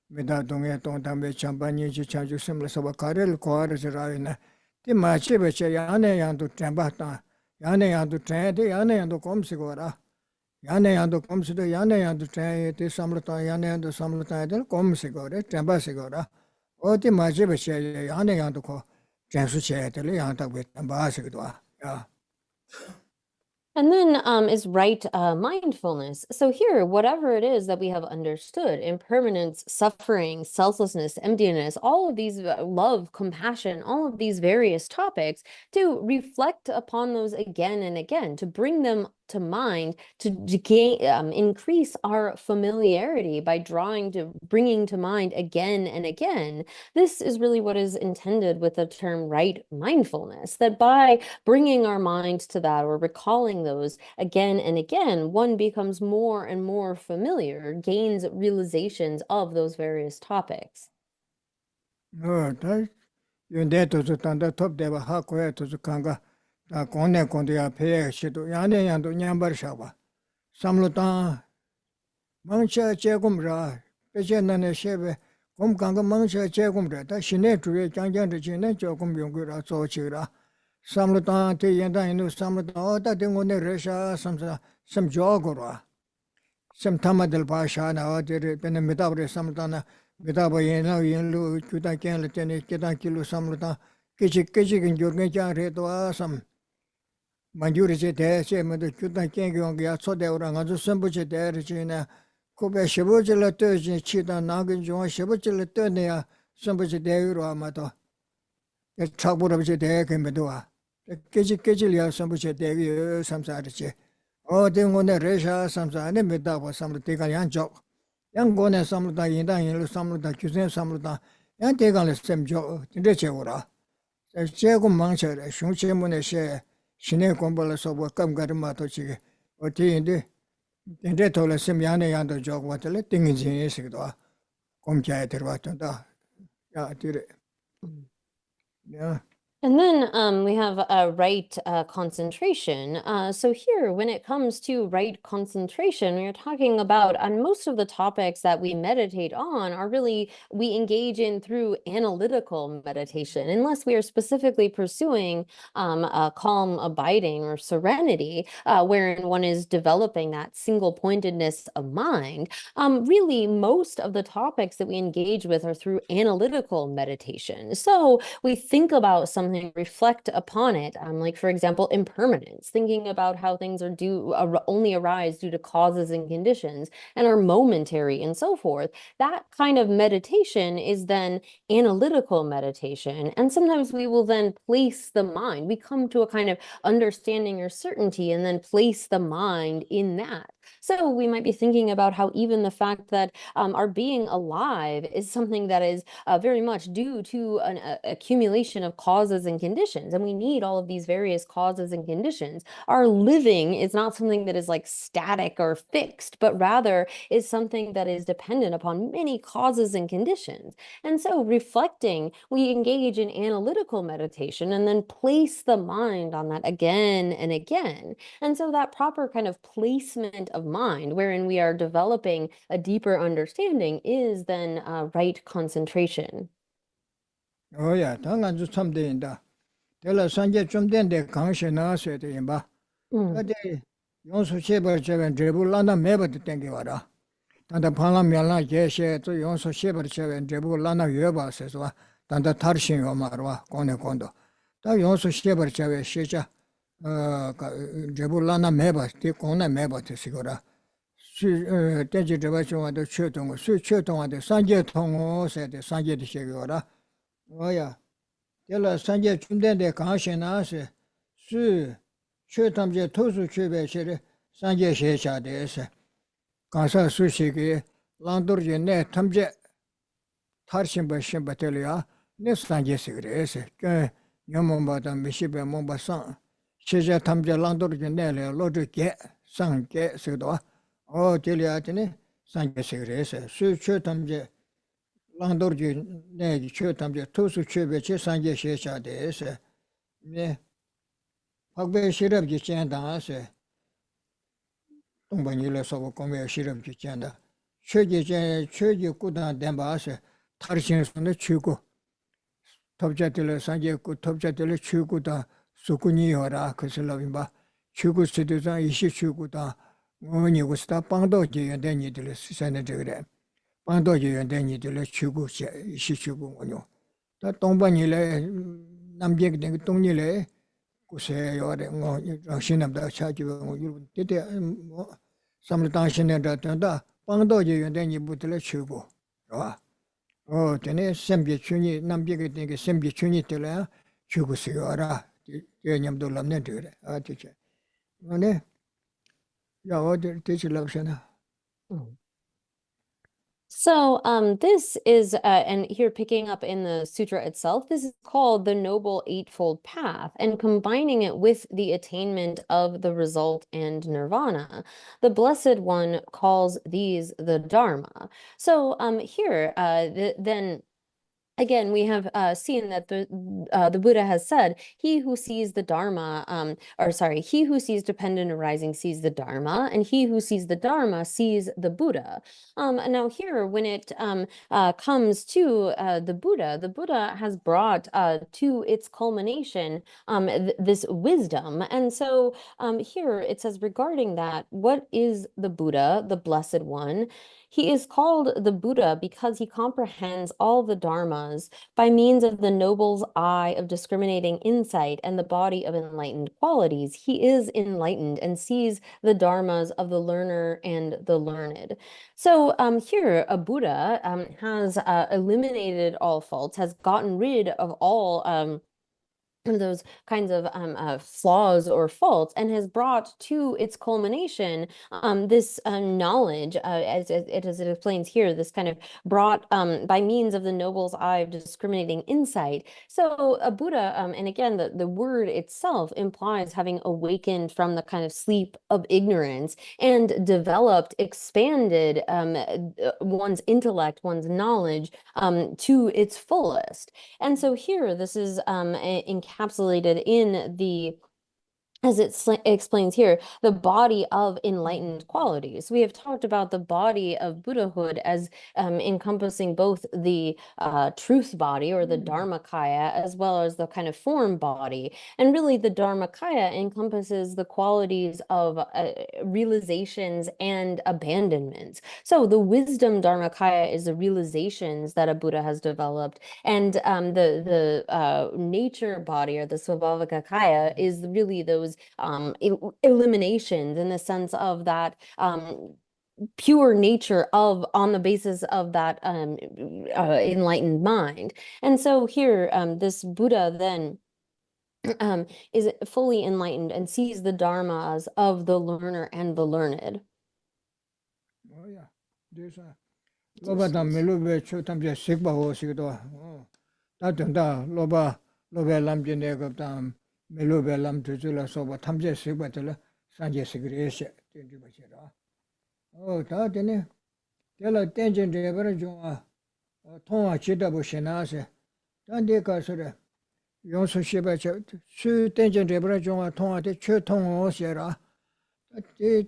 [SPEAKER 1] Meda donge tong tambe champanye chi chanju simla soba karel koare zirayuna. Ti machi beche yane yandu temba ta. Yane yandu ten de yane yandu komsi gora. Yane yandu komsi de yane yandu ten te samlata yane yandu samlata de komsi gore temba sigora. O ti machi beche yane yandu ko tensu che de yanda be temba sigwa. Yeah.
[SPEAKER 4] And then is right mindfulness. So here, whatever it is that we have understood, impermanence, suffering, selflessness, emptiness, all of these, love, compassion, all of these various topics, to reflect upon those again and again, to bring them to mind, to gain, increase our familiarity by bringing to mind again and again. This is really what is intended with the term right mindfulness, that by bringing our mind to that or recalling those again and again, one becomes more and more familiar, gains realizations of those various topics.
[SPEAKER 1] Oh, ta yunde tozu tanda top deba ha koya tozu kanga. Ta kone konde ya peye shido yane yandu nyambar shaba. Samlo ta mangcha chegum ra. Peche nane shebe kum kanga mangcha chegum ra. Ta shine tuye changjang de chine chogum yungu ra so chi ra. Samlo ta te yenda inu samlo ta o ta de ngone resha samsa sam jogo ra. Sam tamadil pa sha na o de pene mitabre samlo ta na mitaba yena yenlu chuta kenle tene kita kilu samlo ta kichi kin jorgen cha re to asam. Manjuri che te che me de chuta ken gyong ya so de ora ngazu sembu che de re che na ko be shibu che la te chi da na gen jo shibu che la te ne ya sembu che de ro ma to e chabu ro che de ke me do a keji ya sembu che de yu samsa re che o de ngone re sha samsa ne me da ba samlo te ka yan jok yang gone samlo da yin da yin lu samlo da chusen samlo da yang te ka le sem jo de che ora che ko mang che re shung che mo ne she 신의 공부를 서고 감가르마도 지게 어디인데 근데 돌아 심야네 양도 저거 같을 띵인지 있어도 공자에 들어왔다 야 뒤에 야
[SPEAKER 4] And then we have right concentration. So here, when it comes to right concentration, we are talking about, on most of the topics that we meditate on are really, we engage in through analytical meditation, unless we are specifically pursuing calm abiding or serenity, wherein one is developing that single pointedness of mind. Really, most of the topics that we engage with are through analytical meditation. So we think about something, reflect upon it, like for example impermanence, thinking about how things are only arise due to causes and conditions and are momentary and so forth. That kind of meditation is then analytical meditation, and sometimes we will then place the mind, we come to a kind of understanding or certainty and then place the mind in that. So we might be thinking about how even the fact that our being alive is something that is very much due to an accumulation of causes and conditions, and we need all of these various causes and conditions. Our living is not something that is like static or fixed, but rather is something that is dependent upon many causes and conditions. And so reflecting, we engage in analytical meditation and then place the mind on that again and again. And so that proper kind of placement of mind, wherein we are developing a deeper understanding, is then right concentration.
[SPEAKER 1] Oh yeah, 당한 주 참대인다. 내가 산제 좀 된데 강시 나왔어야 돼 봐. 근데 용수 쉐버 저변 드레불라나 매버도 땡겨 와라. 단다 팔라면라 게셰 또 용수 쉐버 저변 드레불라나 여봐서 단다 타르신 요 말와 고네 곤도. 다 용수 쉐버 저변 시자 드레불라나 매버 티 고네 매버 티시거라. tenji dreba chungwa do che tongo, su che tongwa de sanje tongo se de sanje de shege wara. Oya, tela sanje chumden de kanshe na se, su che tamje tosu chebe shere sanje she cha de se. Kansa su shege, langdur je ne tamje tar shimba shimba tele ya, ne sanje segre se. Nyamomba da mishibe momba sang. Sheja tamje langdur je ne le lodu ge, sang ge segdo. 딜리아티네 산게세그레세 수초 탐제 랑도르지 내기 초 탐제 투수 최베체 산게 셰샤데세 네 박베 시럽지 젠다세 동반일에서 공매 시럽지 젠다 최제 꾸다 덴바세 타르신스네 추고 톱자들 산게고 톱자들 추고다 수군이여라 그슬라빈바 추고 스드자 이시 추고다 오니고스타 방도지 연대니들 시선에들에 방도지 연대니들 추구 시추구 오뇨 다 동반일에 남객된 동일에 고세요래 뭐 신남다 차지고 여러분 때때 뭐 삼르당신에다 된다 방도지 연대니부들 추구 봐 되네 셈비춘이 남객이 된게 셈비춘이 들어야 추구세요라 개념도 남네 되래 아티체 오네 야 어디 대실랍시나
[SPEAKER 4] So this is, and here picking up in the sutra itself, this is called the Noble Eightfold Path, and combining it with the attainment of the result and nirvana. The Blessed One calls these the Dharma. So here, then again, we have seen that the Buddha has said, he who sees the Dharma, he who sees dependent arising sees the Dharma, and he who sees the Dharma sees the Buddha. Now here, when it comes to the Buddha has brought to its culmination this wisdom. And so here it says regarding that, what is the Buddha, the Blessed One? He is called the Buddha because he comprehends all the dharmas by means of the noble's eye of discriminating insight and the body of enlightened qualities. He is enlightened and sees the dharmas of the learner and the learned. So here, a Buddha has eliminated all faults, has gotten rid of all those kinds of flaws or faults, and has brought to its culmination this knowledge, as it explains here, this kind of brought by means of the noble's eye of discriminating insight. So a Buddha, and again, the word itself implies having awakened from the kind of sleep of ignorance and developed, expanded one's intellect, one's knowledge to its fullest. And so here, this is encapsulated in the, as it explains here, the body of enlightened qualities. We have talked about the body of Buddhahood as encompassing both the truth body or the Dharmakaya, as well as the kind of form body. And really the Dharmakaya encompasses the qualities of realizations and abandonments. So the wisdom Dharmakaya is the realizations that a Buddha has developed, and the nature body or the Svabhavakaya is really those eliminations in the sense of that pure nature of on the basis of that enlightened mind. And so here this Buddha then is fully enlightened and sees the dharmas of the learner and the learned.
[SPEAKER 1] Oh yeah, there's a loba da melube chotamje sigba ho sigdo da tanda loba lamje ne gam melube lam tujula soba tamje sigba tele sanje sigreshe tenji bachira oh da dene tela tenjen de bara jo 통화 지다 보시나세 단데 가서래 용수 시바 수 tenjen de bara jo 통화 de 최 통화 오세라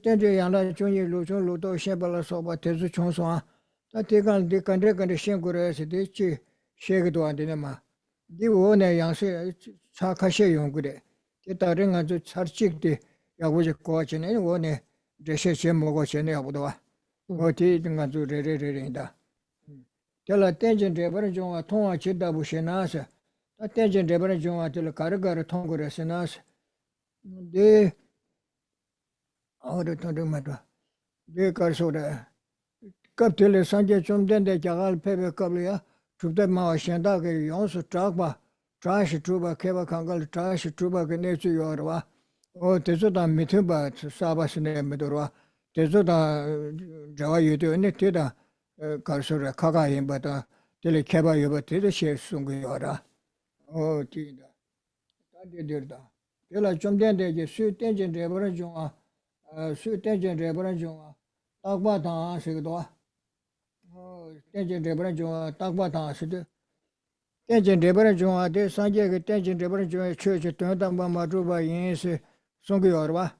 [SPEAKER 1] tenje 양라 종이 루종 루도 셰발라 소바 대주 총소아 다 대간 데 간데 간데 신고래서 되지 셰기도 안 되네 마 니오네 양세 차카셰 용구래 다른 아주 차르직데 야고제 고아치네 오네 제셰셰 먹어체네 야보도와 어디 등가 주레레레인다 telha tenjen drebara jonga thonga chidda bushenasa ta tenjen drebara jonga tel karagara thongore senas de aure tonde matwa de karsura kaptele sanje chomden de jagal pebe kabya chubde ma shenda ge yonsu tragba trash truba keba kangal trash truba ge nechu yorwa o tezo da mithba sabasne medorwa tezo da jawa yude ne teda karsura kaga yimbata tele keba yoba tede she sungu yora o tinda tade dirda tela chomden de ge su tenjen de bora jonga su tenjen de bora jonga takba ta sigdo tenjen de bora jonga takba ta sigdo tenjen de bora jonga de sanje ge tenjen de bora jonga che ton dang ba ma ba yin se sungu yorwa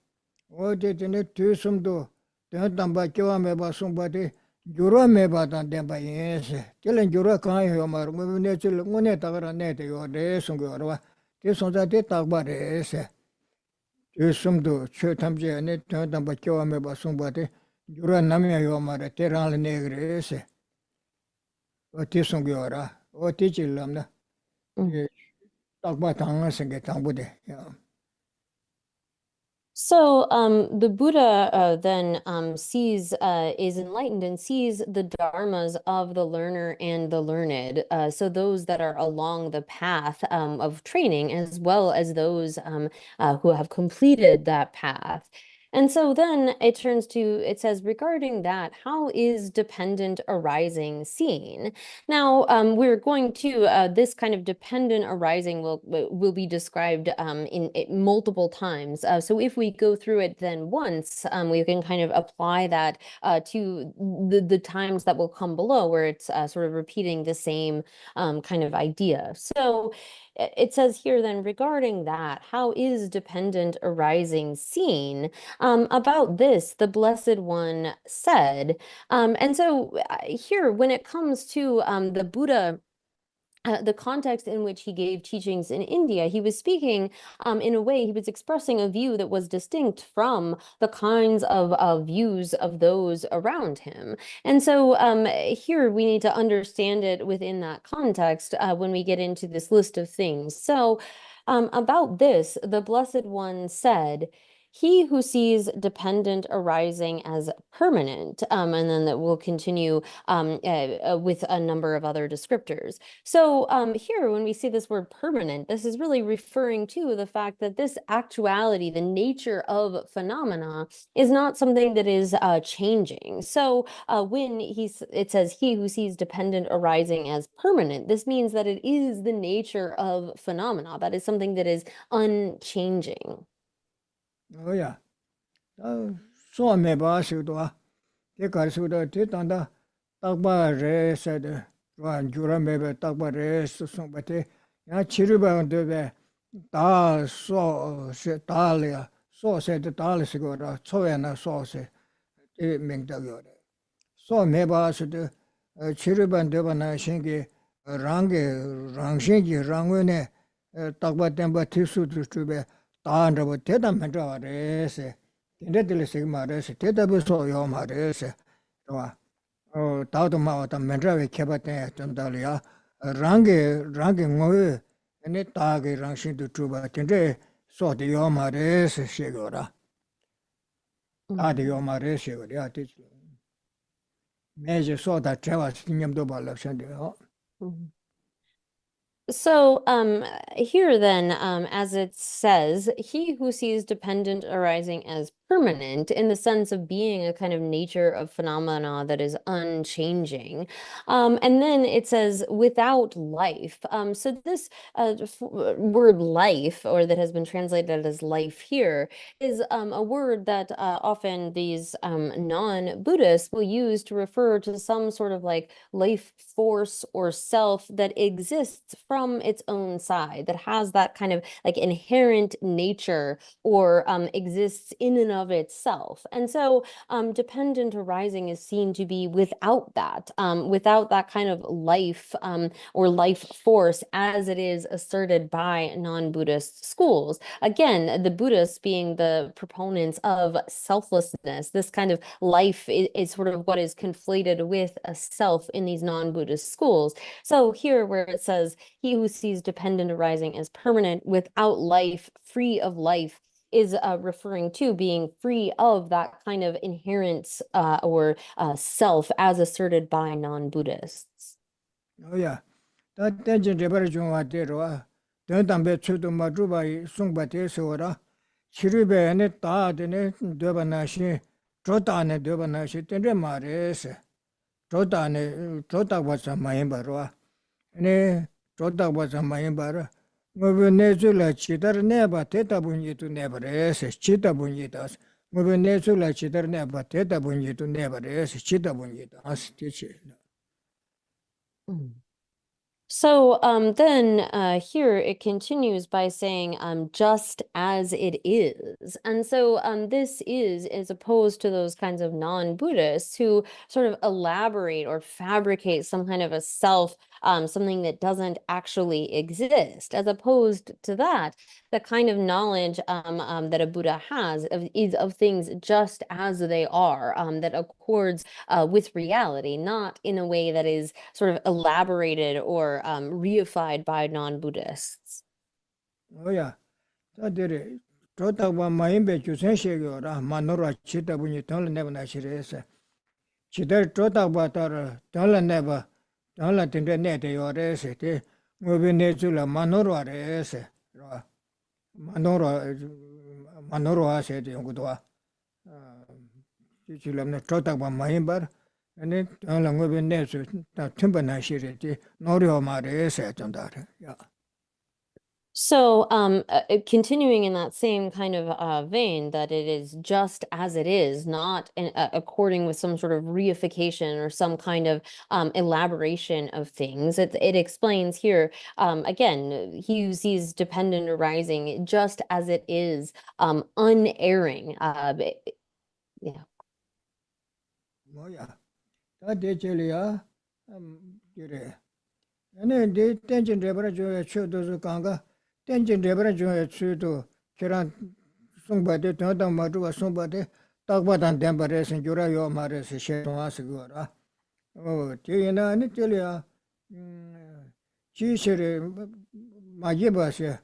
[SPEAKER 1] o de tene tu sumdo ton dang ba kyo me ba sung ba de gyuro me ba dan den ba yin se tele gyuro kan yo ma mo ne chul ngone ta gara ne de yo de sungu yorwa de sonja de takba re se tu sumdo che tamje ne ton dang ba kyo me ba sung ba de gyuro namya yo ma re te ran le ne gre se o te sungu yora o te chilam na takba tanga senge tangbude ya.
[SPEAKER 4] So the Buddha then sees, is enlightened and sees the dharmas of the learner and the learned. So those that are along the path of training, as well as those who have completed that path. And so then it turns to, it says, regarding that, how is dependent arising seen? Now, we're going to, this kind of dependent arising will be described in multiple times. So if we go through it then once, we can kind of apply that to the times that will come below, where it's sort of repeating the same kind of idea. So it says here then, regarding that, how is dependent arising seen? About this, the Blessed One said, and so here, when it comes to the Buddha, the context in which he gave teachings in India, he was speaking in a way, he was expressing a view that was distinct from the kinds of views of those around him. And so here we need to understand it within that context when we get into this list of things. So about this, the Blessed One said, he who sees dependent arising as permanent, and then that will continue with a number of other descriptors. So here, when we see this word permanent, this is really referring to the fact that this actuality, the nature of phenomena, is not something that is changing. So when it says he who sees dependent arising as permanent, this means that it is the nature of phenomena. That is something that is unchanging.
[SPEAKER 1] Oh yeah. So me ba su do te kar su do te tan da tak ba re se de wan ju ra me be tak ba re su song ba te ya chi ru ba de be da so se da le ya so se de da le se go da cho ya na so se te meng da yo de so me ba su de chi ru ba de ba na shin ge rang ge rang shin ge rang we ne tak ba tem ba ti su tu be da ra ba te da me ra re se 인데들 세마레스 대답에서 요 말레스 좋아 다도 마와다 멘트라베 개바테 좀 달이야 랑게 뭐에 네 다게 랑신도 주바 근데 소디 요 말레스 시고라 다디 요 말레스 시고야 되지 매제 소다 제와 신념도 발랍선데요
[SPEAKER 4] So here then, as it says, he who sees dependent arising as permanent in the sense of being a kind of nature of phenomena that is unchanging. And then it says without life. So this word life, or that has been translated as life here, is a word that often these non-Buddhists will use to refer to some sort of like life force or self that exists from its own side, that has that kind of like inherent nature or exists in and of itself. And so dependent arising is seen to be without that kind of life or life force as it is asserted by non-Buddhist schools. Again, the Buddhists being the proponents of selflessness, this kind of life is sort of what is conflated with a self in these non-Buddhist schools. So here where it says, he who sees dependent arising as permanent, without life, free of life, is referring to being free of that kind of inherent or self as asserted by non-Buddhists.
[SPEAKER 1] Oh yeah. That tension repair jungwa derwa. Then tambe chudu madruba sungba tesora. Chiribe ane ta dene deba nashi. Trota ne deba nashi tenre mares. Trota ne trota wasa mayimbarwa. Ane trota wasa mayimbara. Ngobe nezula chidar neba teta bunyitu nebares. Chita bunyitas. Ngobe nezula chidar neba teta bunyitu nebares. Chita bunyitas. Tichi.
[SPEAKER 4] So then here it continues by saying just as it is. And so this is as opposed to those kinds of non-Buddhists who sort of elaborate or fabricate some kind of a self, something that doesn't actually exist. As opposed to that, the kind of knowledge that a Buddha has is of things just as they are, that accords with reality, not in a way that is sort of elaborated or reified by non-Buddhists.
[SPEAKER 1] Oh yeah. Tadere. Trota wa mayimbe chusen shegora. Manora chita bunyi tonla neba nashiresa. Chidar trota wa tar tonla neba. Tonla tinte nete yorese. Te ngobe nezula manora rese. Manora se te yungudwa. Chichilamne trota wa mayimbar. Ane tonla ngobe nezu ta tumba nashirete. Norio ma rese tondare. Yeah.
[SPEAKER 4] So continuing in that same kind of vein, that it is just as it is, not according with some sort of reification or some kind of elaboration of things. It explains here, again, he who sees dependent arising just as it is, unerring. Yeah.
[SPEAKER 1] Oh yeah. That dechelia gire. Ane de tension rebra jo chu do kanga. Tension rebra jo chu do kiran sungba de tonda madu sungba de takba dan dembare sen jura yo mare se she to asgora. Oh, tina ane telia. Chi shere majiba se.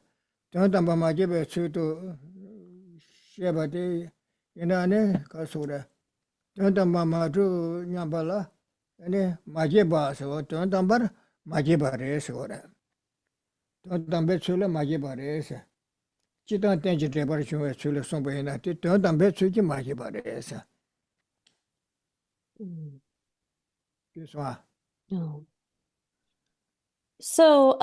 [SPEAKER 1] Tonda majiba chu do sheba de ina ane kasura. Tonda madu nyambala. Ane majiba so tonda bar majiba res ora. Tonda chule majiba res. Chita tenji rebar chule somba ina ti tonda chuji majiba res. Kiswa.
[SPEAKER 4] No. So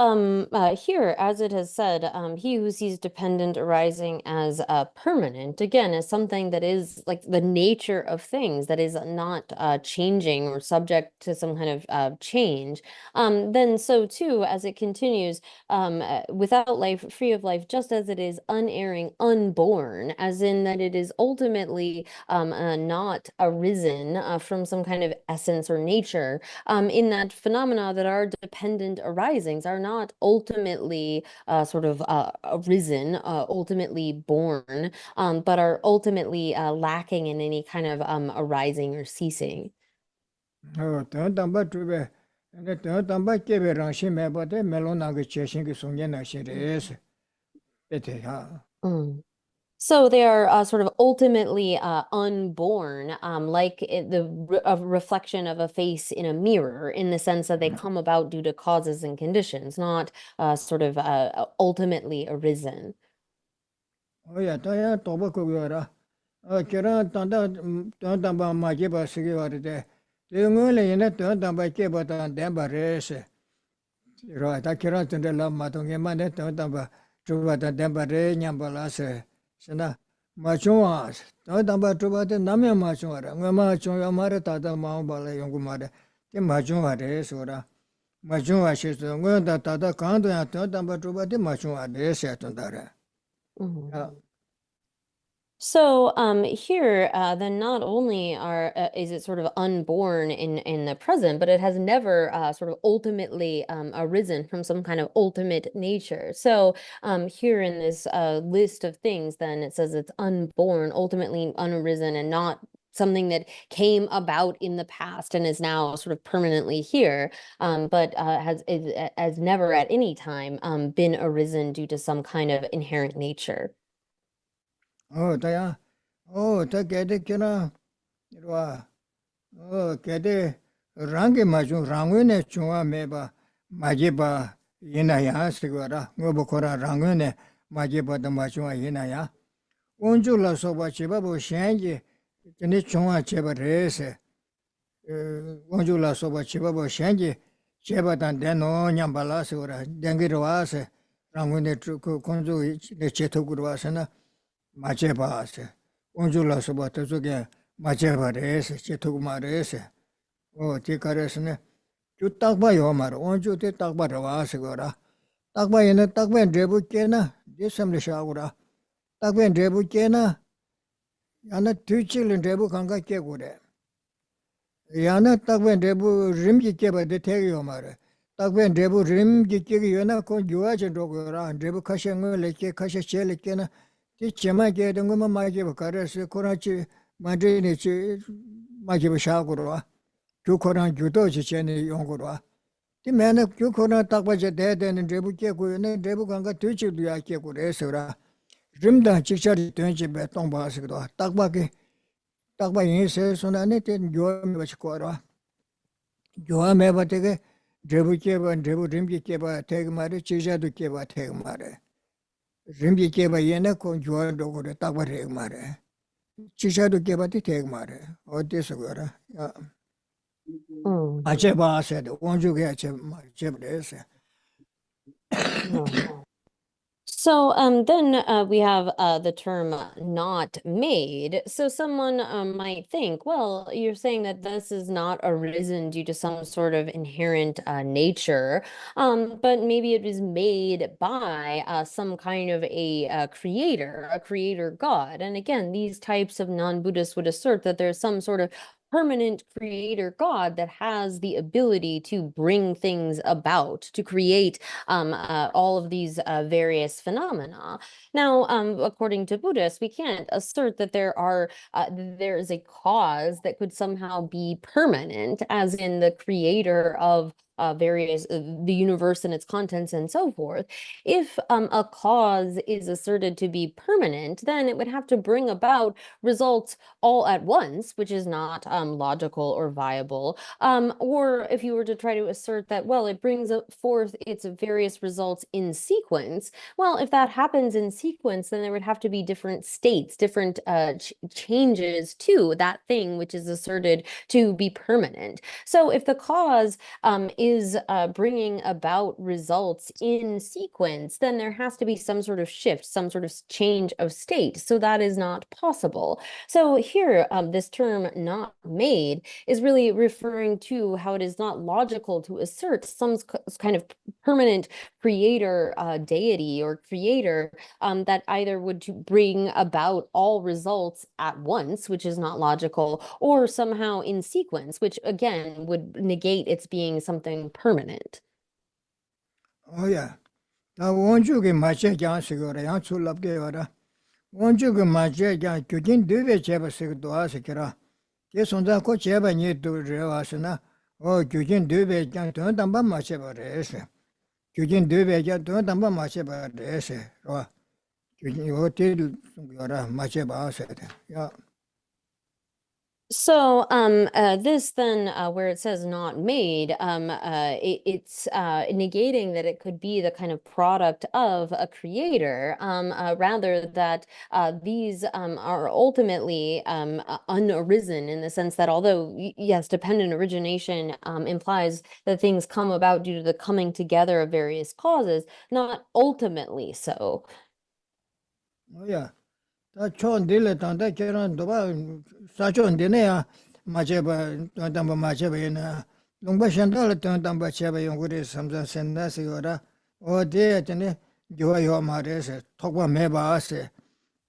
[SPEAKER 4] here, as it has said, he who sees dependent arising as permanent, again, is something that is like the nature of things, that is not changing or subject to some kind of change. Then so too, as it continues, without life, free of life, just as it is unerring, unborn, as in that it is ultimately not arisen from some kind of essence or nature, in that phenomena that are dependent arisings are not ultimately sort of arisen, ultimately born, but are ultimately lacking in any kind of arising or ceasing.
[SPEAKER 1] Oh, tonda chube. Ane tonda kebe rangshi meba de melona ge cheshin ge songye na shi res. Bete ha.
[SPEAKER 4] So they are sort of ultimately unborn, like a reflection of a face in a mirror, in the sense that they come about due to causes and conditions, not sort of ultimately arisen.
[SPEAKER 1] Oh yeah, ta ya toba ko yora. Kira tonda ba ma ge ba sige wari de. De ngole ina tonda ba ke ba ta demba res. Ro ta kira tonda la ma to nge ma ne tonda ba chuba ta demba re nyambala se. Sena machua tonda ba chuba de namya machua ra. Ngama chuya mare ta da ma ba le yong mare. Ke machua re sora. Machua she so ngota ta da kan do ya tonda ba chuba de machua re se tonda re.
[SPEAKER 4] So here, then not only is it sort of unborn in the present, but it has never sort of ultimately arisen from some kind of ultimate nature. So here in this list of things, then it says it's unborn, ultimately unarisen, and not something that came about in the past and is now sort of permanently here, but has never at any time been arisen due to some kind of inherent nature.
[SPEAKER 1] 다야. 다 개데 키나 와. 개데 랑게 마주 랑외네 중화 매바 마제바 이나야 스거라. 뭐보코라 랑외네 마제바다 마주와 이나야. 온줄라 소바 제바보 셴지 근데 중화 제바레세. 온줄라 소바 제바보 셴지 제바단 데노 냠발라스거라. 댕기르와세. 랑외네 그 콘조 제토구로 와서나 마제바세. 온줄라 소바 저게 마제바레세 제토구 마레세. 디카레스네 주 딱바요 말 온주 때 딱바로 와서거라 딱바에는 딱바엔 레부께나 디섬리샤고라 딱바엔 레부께나 야나 뒤질은 레부 감각 깨고래 야나 딱바엔 레부 림기 깨바데 태요 말 딱바엔 레부 림기 깨기 요나 kon 요아진 로고라 레부 카샹을 레케 카샤 첼케나 디 제마게 된 것만 마게 바카레스 코라치 마드니치 마게 샤고라 교코랑 교도지 전에 용거로 이 매는 교코랑 딱바제 대대는 레부 깨고는 레부 강가 뒤집도 약깨고 그래서라 림다 직자리 된집에 똥바스기도 딱바게 딱바 인세선안에 된 요함이 버치고라 요함에 버되게 레부 깨바 레부 림기 깨바 대그 말에 지자도 깨바 대그 말에 림기 깨바 얘네 kon 요함도 그래 딱바래 말에 지자도 깨바도 대그 말에 어디서 그러라
[SPEAKER 4] Mm.
[SPEAKER 1] 아제바 said, 원주게 제브레세.
[SPEAKER 4] So then we have the term not made. So someone might think, well, you're saying that this is not arisen due to some sort of inherent nature, but maybe it was made by some kind of a creator God. And again, these types of non-Buddhists would assert that there's some sort of permanent creator God that has the ability to bring things about, to create all of these various phenomena. Now, according to Buddhists, we can't assert that there is a cause that could somehow be permanent, as in the creator of the universe and its contents and so forth. If a cause is asserted to be permanent, then it would have to bring about results all at once, which is not logical or viable. Or if you were to try to assert that, well, it brings forth its various results in sequence, well, if that happens in sequence, then there would have to be different states, different changes to that thing which is asserted to be permanent. So if the cause is bringing about results in sequence, then there has to be some sort of shift, some sort of change of state. So that is not possible. So here, this term not made is really referring to how it is not logical to assert some kind of permanent creator deity or creator that either would bring about all results at once, which is not logical, or somehow in sequence, which again would negate its being something permanent.
[SPEAKER 1] 야, 나 원주게 맞게 장식으로 양출랍게 와라. 원주게 맞게 장 교진 되게 제바스도 하시기라. 계속다 고 제바니 도르와스나 교진 되게 장 돈담바 맞게버레세. 교진 되게 장 돈담바 맞게버레세. 교진 호텔 요라 맞게바세. 야.
[SPEAKER 4] So this then, where it says not made, it's negating that it could be the kind of product of a creator, rather that these are ultimately unarisen, in the sense that although, yes, dependent origination implies that things come about due to the coming together of various causes, not ultimately so.
[SPEAKER 1] 야. 다 촌딜레 단다 계란 도바 사촌데네야 마제바 단담바 마제바이나 농바샨달 단담바 제바 용구리 삼자 센다시오라 어디에테네 교와요 마레세 톡바 메바세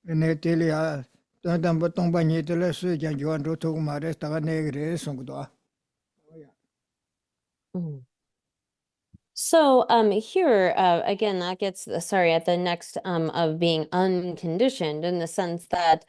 [SPEAKER 1] 네텔이야 단담바 동바니텔레 수장 교안로 톡 마레 타가 네그레 송구도
[SPEAKER 4] So here again that gets sorry at the next of being unconditioned in the sense that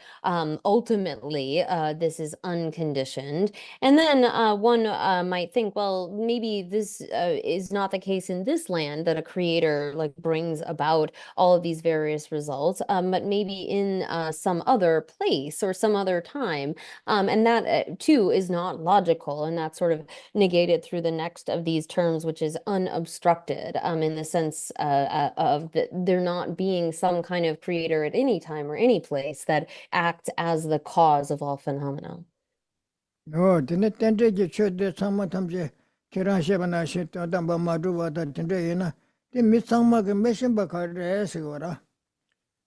[SPEAKER 4] ultimately this is unconditioned, and then one might think, well, maybe this is not the case in this land, that a creator like brings about all of these various results, but maybe in some other place or some other time, and that too is not logical, and that's sort of negated through the next of these terms, which is unobstructed, in the sense of that there not being some kind of creator at any time or any place that acts as the cause of all phenomena.
[SPEAKER 1] No, dine tende je chode sangma tamje kiran sheba na she tamba madu wada tende yena. Di mi sangma ke meshin ba kare sigora.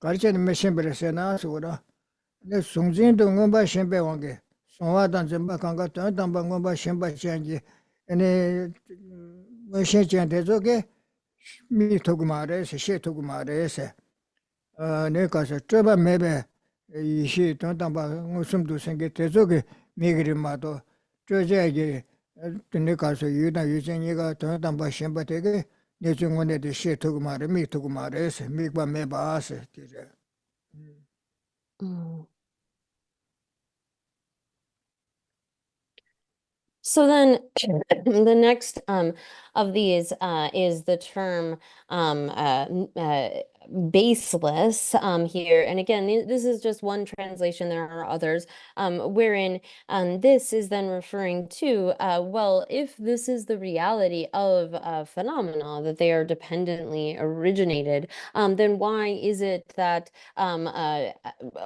[SPEAKER 1] Karche ni meshin bere se na sigora. Ne sungjin do ngomba shembe wange. Songwa dan jemba kanga tamba ngomba shemba chenji. Ene meshin chen tezo ke mi togumare se she togumare se. Ne kasa choba mebe Yeshi tamba ngusum du senge tezo ke migri mato. Choje tene kaso yuda yujen yiga tamba shemba tege ne chungone de she togumare mi togumare se migba meba se tire.
[SPEAKER 4] Mm. So then the next of these is the term baseless here. And again, this is just one translation. There are others wherein this is then referring to, well, if this is the reality of phenomena, that they are dependently originated, then why is it that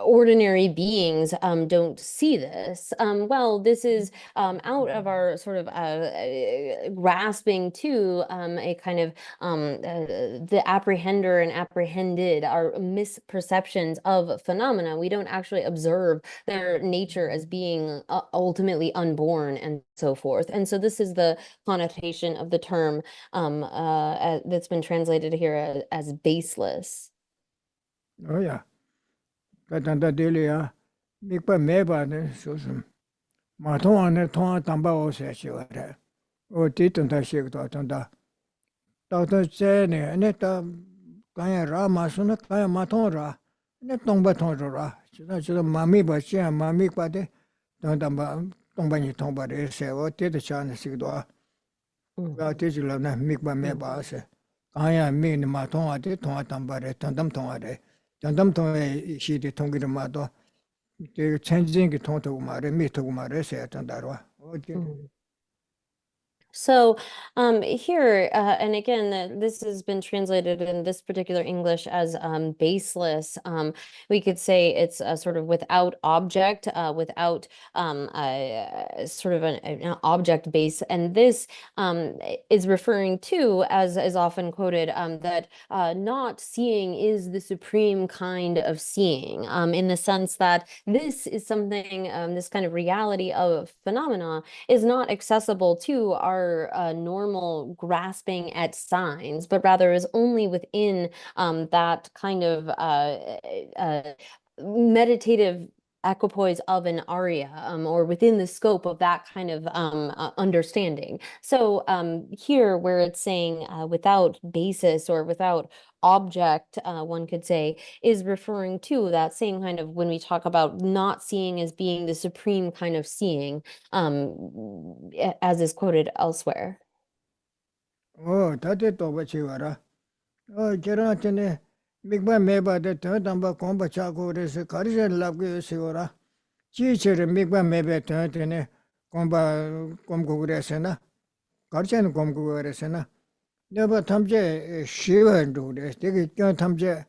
[SPEAKER 4] ordinary beings don't see this? Well, this is out of our sort of grasping to a kind of the apprehender and apprehended, our misperceptions of phenomena. We don't actually observe their nature as being ultimately unborn and so forth. And so this is the connotation of the term that's been translated here as baseless.
[SPEAKER 1] Oh yeah. Katanda dele ya migba meba ne susum. Matonga ne tonga tamba o se shiware. O titunda shigdo tanda. Tata che ne ta kaya ra masuna kaya maton ra. Ne tongba tongro ra. Chida mami ba chia mami pa de tamba tongba ni tongba re se o tita chana shigdo. Ya titi la na migba meba se. Kaya mi ni matonga de tonga tamba re tandam tonga re. Tandam tonga shi de tongi ma do. The changing tonto mare mi to mare se tandarwa.
[SPEAKER 4] So here, and again, this has been translated in this particular English as baseless. We could say it's sort of without object, without sort of an object base. And this is referring to, as is often quoted, that not seeing is the supreme kind of seeing, in the sense that this is something, this kind of reality of phenomena is not accessible to our normal grasping at signs, but rather is only within that kind of meditative equipoise of an arya, or within the scope of that kind of understanding. So here, where it's saying without basis or without object, one could say, is referring to that same kind of, when we talk about not seeing as being the supreme kind of seeing, as is quoted elsewhere.
[SPEAKER 1] Oh, tate to bachi wara. Oh, kera tene migba meba de tamba komba chako re se karisha labge se wara. Chi chere migba mebe tene komba komgo re se na. Karisha no komgo re se na. Neba tamje shiva ndo re. Degi kya tamje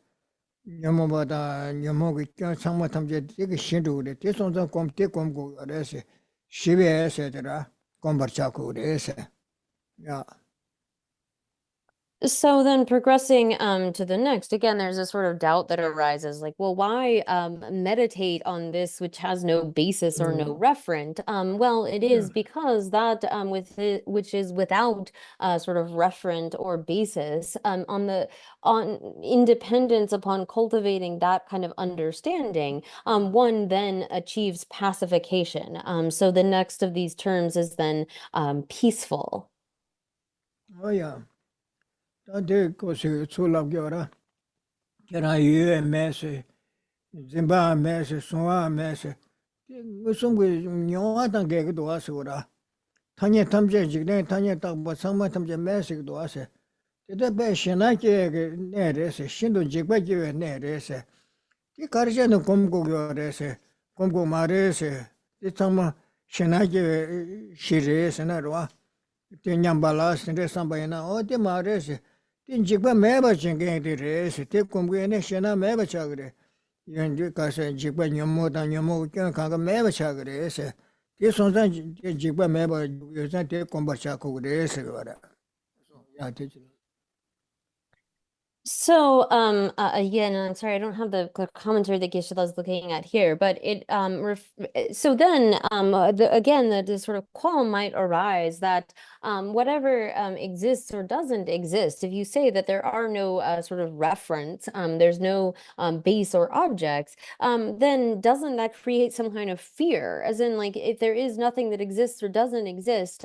[SPEAKER 1] nyamo bada nyamo ki kya sangma tamje degi shindu re. Te sonza kom te komgo re se. Shiva se tera komba chako re se. Yeah.
[SPEAKER 4] So then progressing to the next, again, there's a sort of doubt that arises, like, well, why meditate on this which has no basis or no referent? Well, it is because that which is without sort of referent or basis, on independence upon cultivating that kind of understanding, one then achieves pacification. So the next of these terms is then peaceful.
[SPEAKER 1] Oh yeah. Tade kosi sulab gyora. Kera yue mese, zimba mese, songa mese. Musumgu nyowa tange gdo asura. Tanya tamje jigne tanya takba sangma tamje mese gdo ase. Tede be shena ke ne rese, shindo jigba jiwe ne rese. Ti karja no komgo gyo rese, komgo ma rese. Ti tangma shena ke shirese na rwa. Ti nyambala sinde samba ina, o ti ma rese. Ti jigba meba chinge di rese, ti komgo ene shena meba chagre. Yendi kase jigba nyomo da nyomo kyan kanga meba chagre ese. Ti sonsan jigba meba yosan ti komba chakogre ese gwara. Ya ti chile.
[SPEAKER 4] So, again, I'm sorry, I don't have the commentary that Geshe is looking at here, but it, so then, again, the sort of qualm might arise that whatever exists or doesn't exist, if you say that there are no sort of reference, there's no base or objects, then doesn't that create some kind of fear? As in, like, if there is nothing that exists or doesn't exist,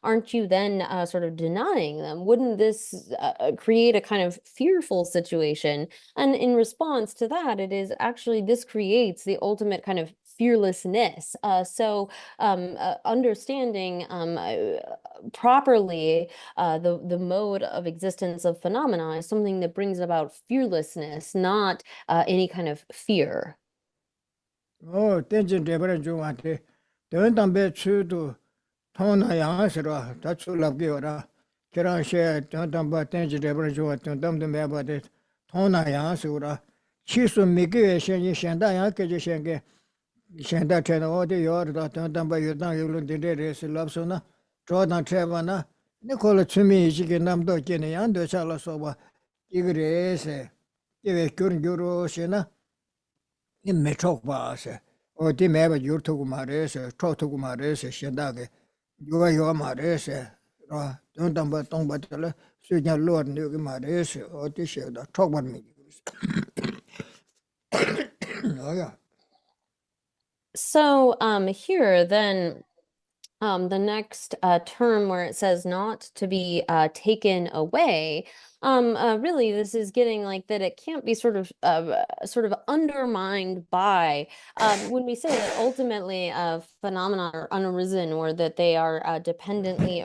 [SPEAKER 4] aren't you then sort of denying them? Wouldn't this create a kind of fearful situation? And in response to that, it is actually this creates the ultimate kind of fearlessness. So understanding properly the mode of existence of phenomena is something that brings about fearlessness, not any kind of fear.
[SPEAKER 1] Oh, tenjin debra jungate. Den dambe chudu tona yangsira, tachu labgi ora. Kiran she damba tenjin debra jungate, damde meba de tona yangsira. Chisu migi shenji shenda yanke je shenge. Shenda tena odi yorda, damba yudan yulun dinde resi labsuna. Jodan trebana. Nikola tsumi ishiki namdo kene yando chala soba. Igri ese. Iwe kyun gyuru shena. Ni me chok ba se. O di meba yur tuku ma re se, chok tuku ma re se, shenda ge. Yuwa yuwa ma re se. Ra, dung tangba tongba tala, su nyan luwa nyuki ma re se. O di she da, chok ba mi. Oh yeah.
[SPEAKER 4] So here then the next term where it says not to be taken away, really this is getting like that it can't be sort of undermined by when we say that ultimately phenomena are unarisen or that they are dependently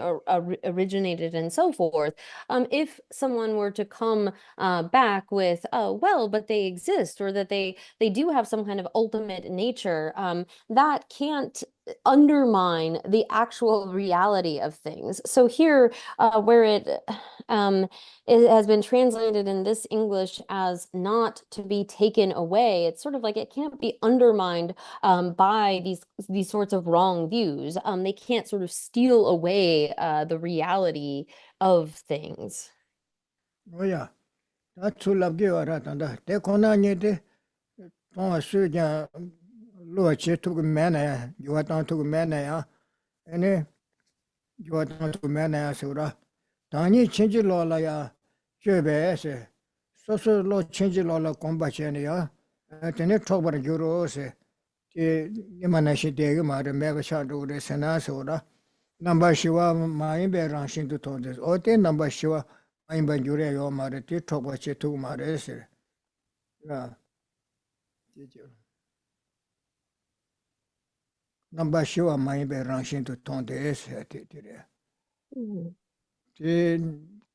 [SPEAKER 4] originated and so forth. If someone were to come back with, oh, well, but they exist, or that they do have some kind of ultimate nature, that can't undermine the actual reality of things. So here, where it has been translated in this English as not to be taken away, it's sort of like it can't be undermined by these sorts of wrong views. They can't sort of steal away the reality of things.
[SPEAKER 1] Oh yeah. That's all of you are tanda. Te kona nye te, tonga su jan luwa che tuku mena ya, yuwa tang tuku mena ya. Ene, yuwa tang tuku mena ya sura. Tangi chinji lola ya, jebe se. Soso lo chinji lola komba chene ya. Tene chokbar gyuru se. Te ima nashi degi maare meba chandu ure sena sura. Namba shiwa maimbe rangshin tu tondes. O te namba shiwa maimba gyure yo maare te chokbar che tuku maare se. Ya. Namba shiwa maimbe rangshin tu tondes te dire. Te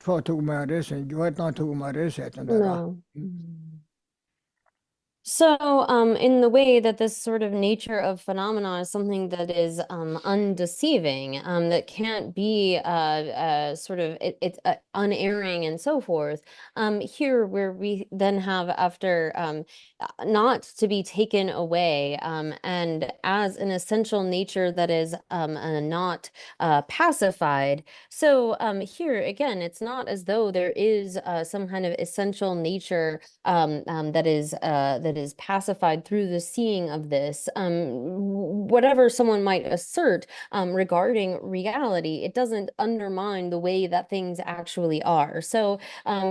[SPEAKER 1] chok tuku maare se, gyua tang tuku maare se tandara.
[SPEAKER 4] No. So, in the way that this sort of nature of phenomena is something that is undeceiving, that can't be sort of it's unerring and so forth. Here, where we then have after not to be taken away, and as an essential nature that is not pacified. So here again, it's not as though there is some kind of essential nature that is is pacified through the seeing of this, whatever someone might assert regarding reality, it doesn't undermine the way that things actually are. So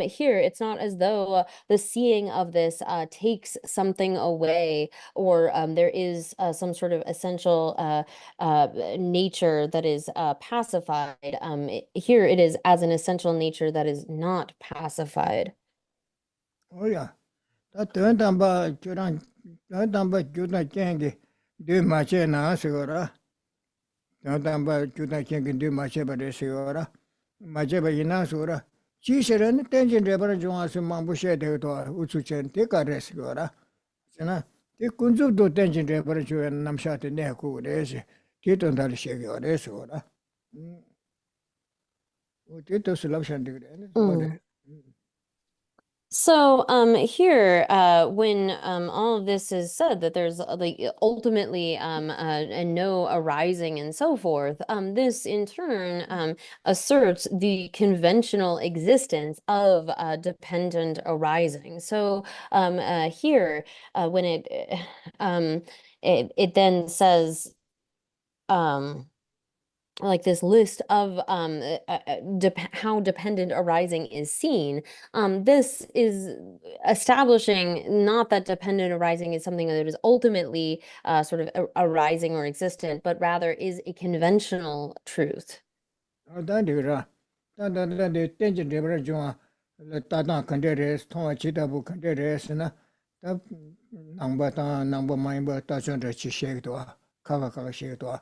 [SPEAKER 4] here, it's not as though the seeing of this takes something away, or there is some sort of essential nature that is pacified. Here it is as an essential nature that is not pacified.
[SPEAKER 1] Oh yeah. That tamba juran juda kengi do mache na sigora. Tamba juda kengi do mache ba de sigora. Mache ba ina sigora. Chi seren tenjin rebara junga su mambu she de to uchu chen te ka re sigora. Sena te kunzu do tenjin rebara ju namsha te ne ku de se. Ti ton dal she ge re sigora. O te to selection de.
[SPEAKER 4] So here, when all of this is said, that there's like ultimately and no arising and so forth, this in turn asserts the conventional existence of dependent arising. So here, when it then says like this list of how dependent arising is seen, this is establishing not that dependent arising is something that is ultimately sort of arising or existent, but rather is a conventional truth.
[SPEAKER 1] Tenjin rebara junga tata kanderes, tonga chitabu kanderes na nangba ta nangba mayimba ta chondra chi shekdwa, kaka shekdwa.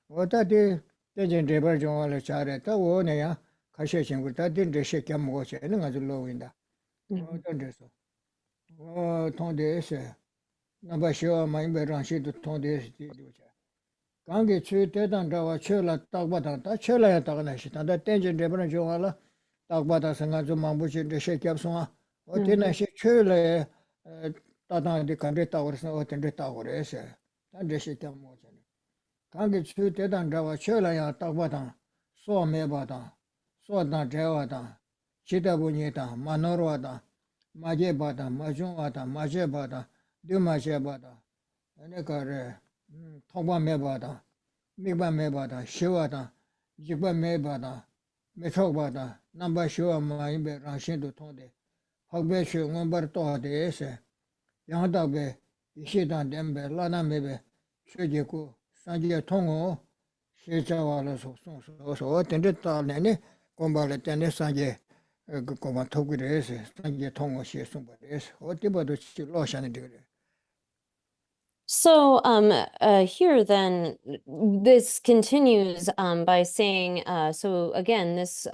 [SPEAKER 1] Wata di tenjin rebara junga le chare, ta wo ne ya kashe chengu, ta din reshe kya mogo che, nga zu lo winda. Tondre so. Tongde ese, namba shiwa mayimba rangshi du tongde ese di du che. Kangi chu tetan rawa chola takbata, ta chola ya takana shi, tanda tenjin rebara junga la takbata sanga zu mambuchi reshe kyab sunga, o tena shi chola ya tatan di kandre takwarisa, o tendre takwara ese, tan reshe kyab mogo che. Kangi chu tetan rawa chola ya takbata, so meba ta, so dan trewa ta, chitabu nye ta, manorwa ta, maje ba ta, majungwa ta, maje ba ta, du maje ba ta, ane ka re, thongpa meba ta, mikpa meba ta, shiwa ta, jikpa meba ta, mithokpa ta, namba shiwa ma imbe rangshin tu thongde, hokbe shu ngombar toha de ese, yang takbe, ishi tan dembe, lana mebe, shuji ku, sanje thongo, shi chawa la so, o tende ta nene, gomba le tende sanje, gomba thokbe de ese, sanje thongo shi sumba de ese, o tiba do chi lo shani digre.
[SPEAKER 4] So here then, this continues by saying, so again, this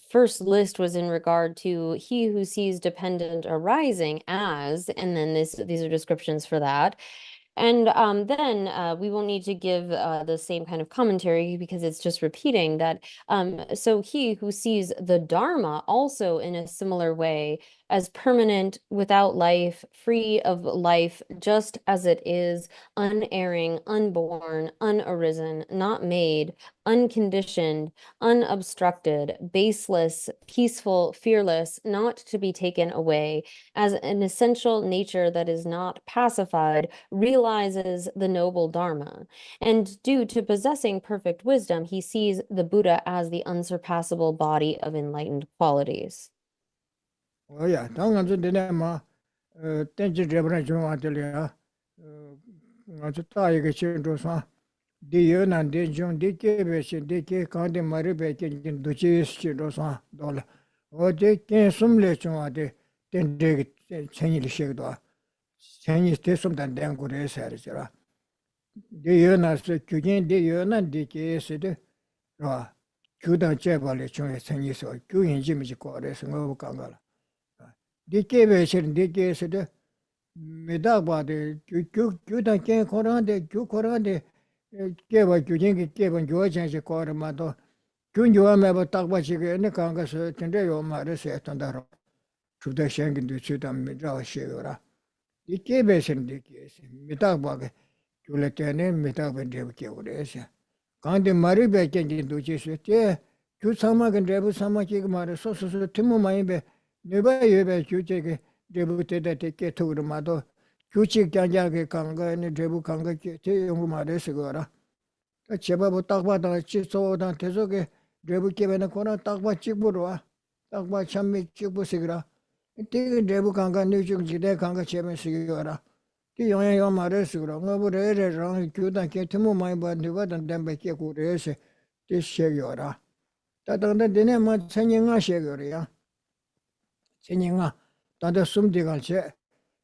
[SPEAKER 4] first list was in regard to he who sees dependent arising as, and then these are descriptions for that. And then we won't need to give the same kind of commentary because it's just repeating that. So he who sees the Dharma also in a similar way as permanent, without life, free of life, just as it is, unerring, unborn, unarisen, not made, unconditioned, unobstructed, baseless, peaceful, fearless, not to be taken away, as an essential nature that is not pacified, realizes the noble Dharma. And due to possessing perfect wisdom, he sees the Buddha as the unsurpassable body of enlightened qualities.
[SPEAKER 1] Oh yeah, tanga zu dene ma tenji rebra junga tele nga zu ta ye che ndo sa di yo nan de jung de ke be che de ke ka de mari be ke jin du chi che ndo sa dol o de ke sum le junga de ten de chen yi le she do chen yi te sum dan den go re sa re ra de yo na se kyu gen de yo nan de ke se de ra kyu da che ba le chung ye chen yi so kyu yin ji mi ji ko re se ngo ka ga la Dike beşerin dike de medaba de güdan ken koran de gü koran de keba güden keba güden je korma do gün güme ba takba çike ne kanka se tende yo mare se tandar şurada şengin de çüdan medra şey ora dike beşerin dike medaba gületene medaba de ke orese kande mari beken de duçe se te gü sama gen de bu sama ki mare so timu mai be Neba yebe kyuche ke debu te te ke thugru ma do 규칙 장자게 강가에 대부 강가게 대용구 말해서 거라. 제바부 딱바다 지소다 대속에 대부 깨베는 거나 딱바 찍부로 와. 딱바 참미 찍부시기라. 되게 대부 강가 뉴중 지대 강가 제면서 거라. 그 영향 말해서 그러. 뭐래래랑 교단 개트모 많이 받는거든 담배께 고래서 되시겨라. 다들 내내 뭐 천영아 시거리야. 천영아. 다들 숨디갈 제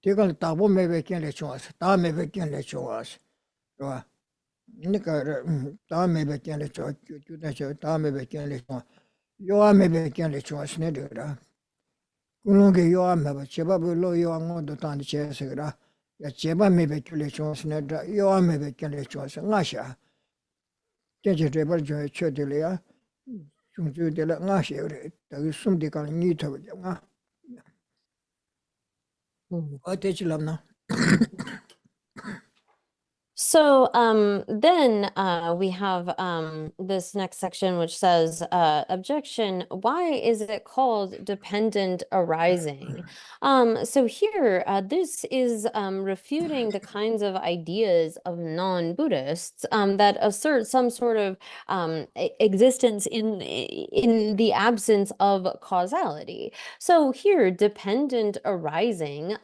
[SPEAKER 1] 대갈 따보 매백견에 좋아서 다 매백견에 좋아서. 좋아. 그러니까 다 매백견에 좋아. 교단저 다 매백견에 좋아. 요아 매백견에 좋아서네 되라. 그런게 요아 매백 제바불로 요아고도 단지 제서라. 야 제바 매백견에 좋아서네 요아 매백견에 좋아서 나샤. 제제 제발 저 쳐들이야. 중주들 나샤 그래. 그 숨디갈 니터 가. 어때질랍나?
[SPEAKER 4] So then we have this next section which says, objection, why is it called dependent arising? So here, this is refuting the kinds of ideas of non-Buddhists that assert some sort of existence in the absence of causality. So here, dependent arising,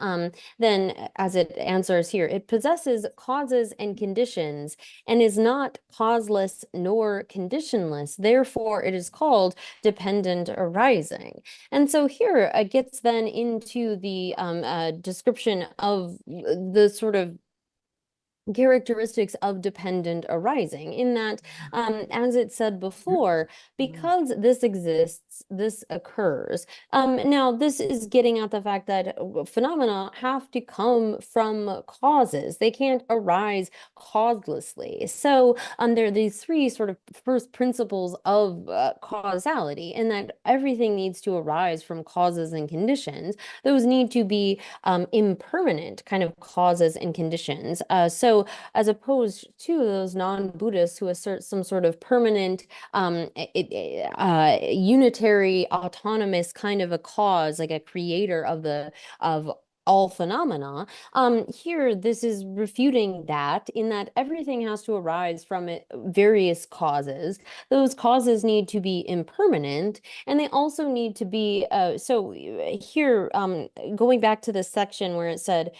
[SPEAKER 4] then as it answers here, it possesses causes and conditions and is not causeless nor conditionless. Therefore, it is called dependent arising. And so here it gets then into the description of the sort of characteristics of dependent arising, in that, as it said before, because this exists, this occurs. Now, this is getting at the fact that phenomena have to come from causes. They can't arise causelessly. So there are these three sort of first principles of causality, in that everything needs to arise from causes and conditions. Those need to be impermanent kind of causes and conditions. So as opposed to those non-Buddhists who assert some sort of permanent, unitary, autonomous kind of a cause, like a creator of all phenomena. Here, this is refuting that, in that everything has to arise from various causes. Those causes need to be impermanent, and they also need to be, so here, going back to this section where it said,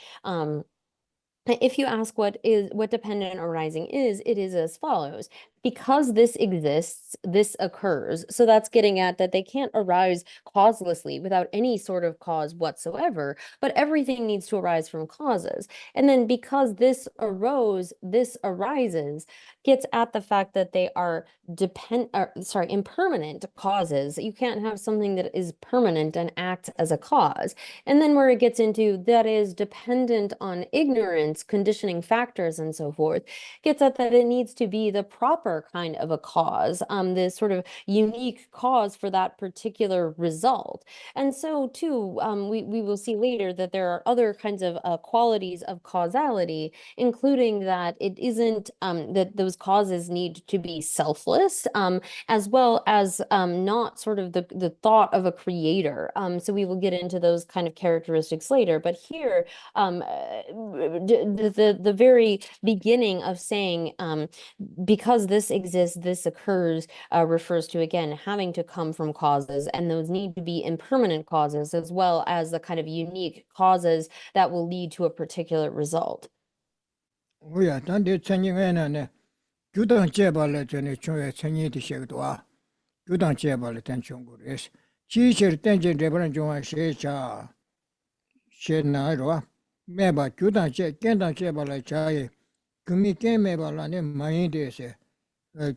[SPEAKER 4] if you ask what dependent arising is, it is as follows. Because this exists, this occurs. So that's getting at that they can't arise causelessly without any sort of cause whatsoever, but everything needs to arise from causes. And then because this arose, this arises, gets at the fact that they are impermanent causes. You can't have something that is permanent and act as a cause. And then where it gets into that is dependent on ignorance, conditioning factors, and so forth, gets at that it needs to be the proper kind of a cause, this sort of unique cause for that particular result. And so too, we will see later that there are other kinds of qualities of causality, including that it isn't, that those causes need to be selfless, as well as not sort of the thought of a creator. So we will get into those kind of characteristics later. But here, the very beginning of saying, because this exists, this occurs, refers to, again, having to come from causes, and those need to be impermanent causes, as well as the kind of unique causes that will lead to a particular result.
[SPEAKER 1] 오야 단데 천ኝ에는 규당 제발에 전에 중에 천ኝ이 시작도와 규당 제발에 된 중국에서 지시를 땡제 레버런 중앙 시자 시나로와 매바 규당 제 깬당 제발에 자에 금이 깨매발라네 많이 돼서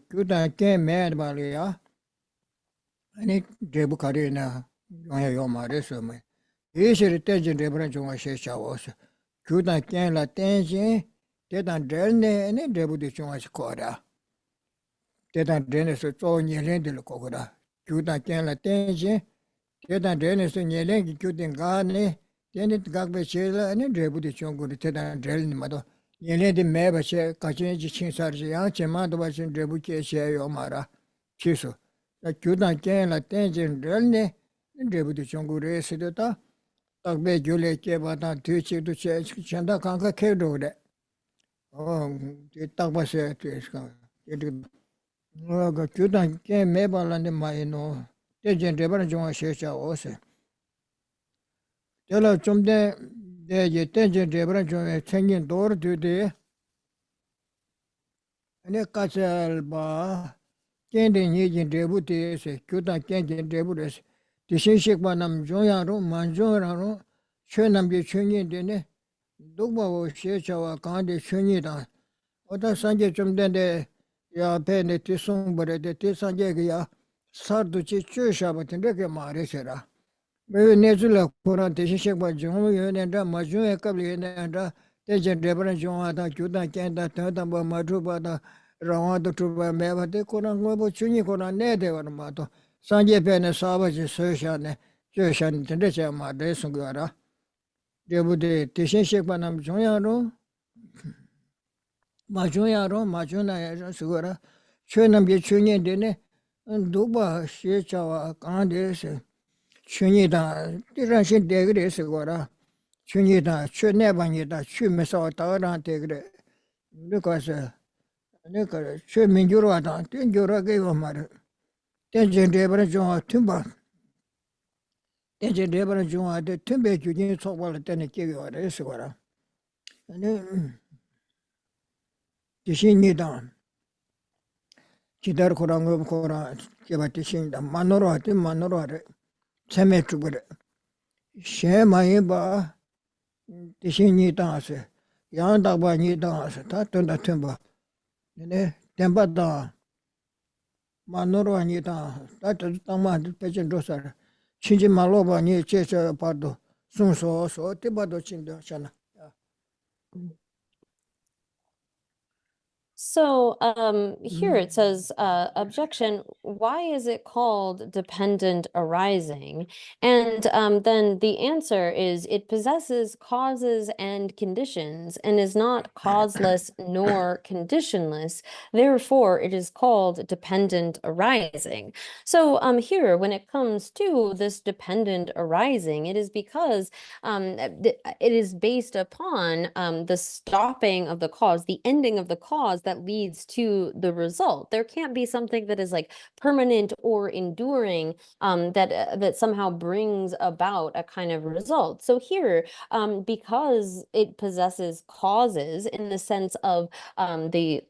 [SPEAKER 1] 규당 깨매발이야 아니 제부카리나 용요 말해서 뭐 예시를 땡제 레버런 중앙 시자워서 규당 깨라 땡제 대단 전에는 레부디 중앙시 거라 대단 전에서 또 년련들 거라 규당 깨라 땡제 대단 전에서 년련기 규定가네 얘네 각배 제라는 레부디 중국으로 대단 전에마도 얘네들 매버시 같이 친사지 양체마도 받친 레부께 시에요 말아 취소 규당 깨라 땡제 전에 레부디 중국으로 했었다 Thabkhe gyule keba ta tu chi tu che chanda kanka ke do de. Oh, the Thabkhe se tu iska. Oh, ga kyudan ke me balande mai no. Te jen de ban jong she cha o se. Tela chumde de ye te jen de ban jong chengin dor du de. Ane kachal ba kende ni jen de bu te se kyudan kende de bu de se. Tishin shikba nam jong ya ro man jong ra ro. Chö nam bi chengin de ne. Dukba wo she cha wa kan de chengin da. Oda sanje chumde de ya pe ne ti sung bare de ti sanje ge ya sar du chi chö sha ba tin de ke ma re se ra. Me ne zu la Quran te shi shek ba jong yo ne da ma jong e ka le ne da te je de bran jong a da ju da ken da ta da ba ma thu ba da ra wa do tu ba me ba de Quran ngo bo chu ni Quran ne de wa ma to sanje pe ne sa ba ji so sha ne chö sha ni tin de che ma de sung ga ra. De bu de te shi shek ba nam jong ya ro 마주야로 마주나야 수거라 최남게 춘년되네 누가 시자와 강데서 춘이다 이런신 대그래서 거라 춘이다 최내방이다 취면서 다란테 그래 그래서 내가 최민주로 하다 땡겨라게 말 땡전대버는 좀 틈바 땡전대버는 좀 하데 틈배 주진 속발 때는 끼고 그래서 거라 네 지신이다 기다려 고랑고 고라 개바티신다 마노로한테 마노로하래 체메 주거래 셰마이 봐 지신이다 하세 양다바니다 하세 다 뜬다 틈바 네 템바다 마노로하니다 다 땅만 배전도서 친지 말로바니 제저 봐도 순소소 때봐도 친다잖아.
[SPEAKER 4] So here it says, objection, why is it called dependent arising? And then the answer is it possesses causes and conditions and is not causeless nor conditionless. Therefore, it is called dependent arising. So here, when it comes to this dependent arising, it is because it is based upon the stopping of the cause, the ending of the cause that leads to the result. There can't be something that is like permanent or enduring that somehow brings about a kind of result. So here, because it possesses causes in the sense of the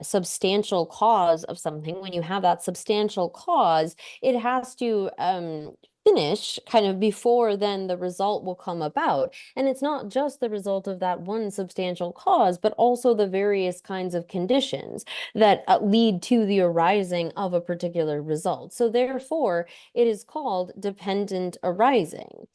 [SPEAKER 4] substantial cause of something, when you have that substantial cause, it has to finish kind of before then the result will come about. And it's not just the result of that one substantial cause, but also the various kinds of conditions that lead to the arising of a particular result. So therefore, it is called dependent arising.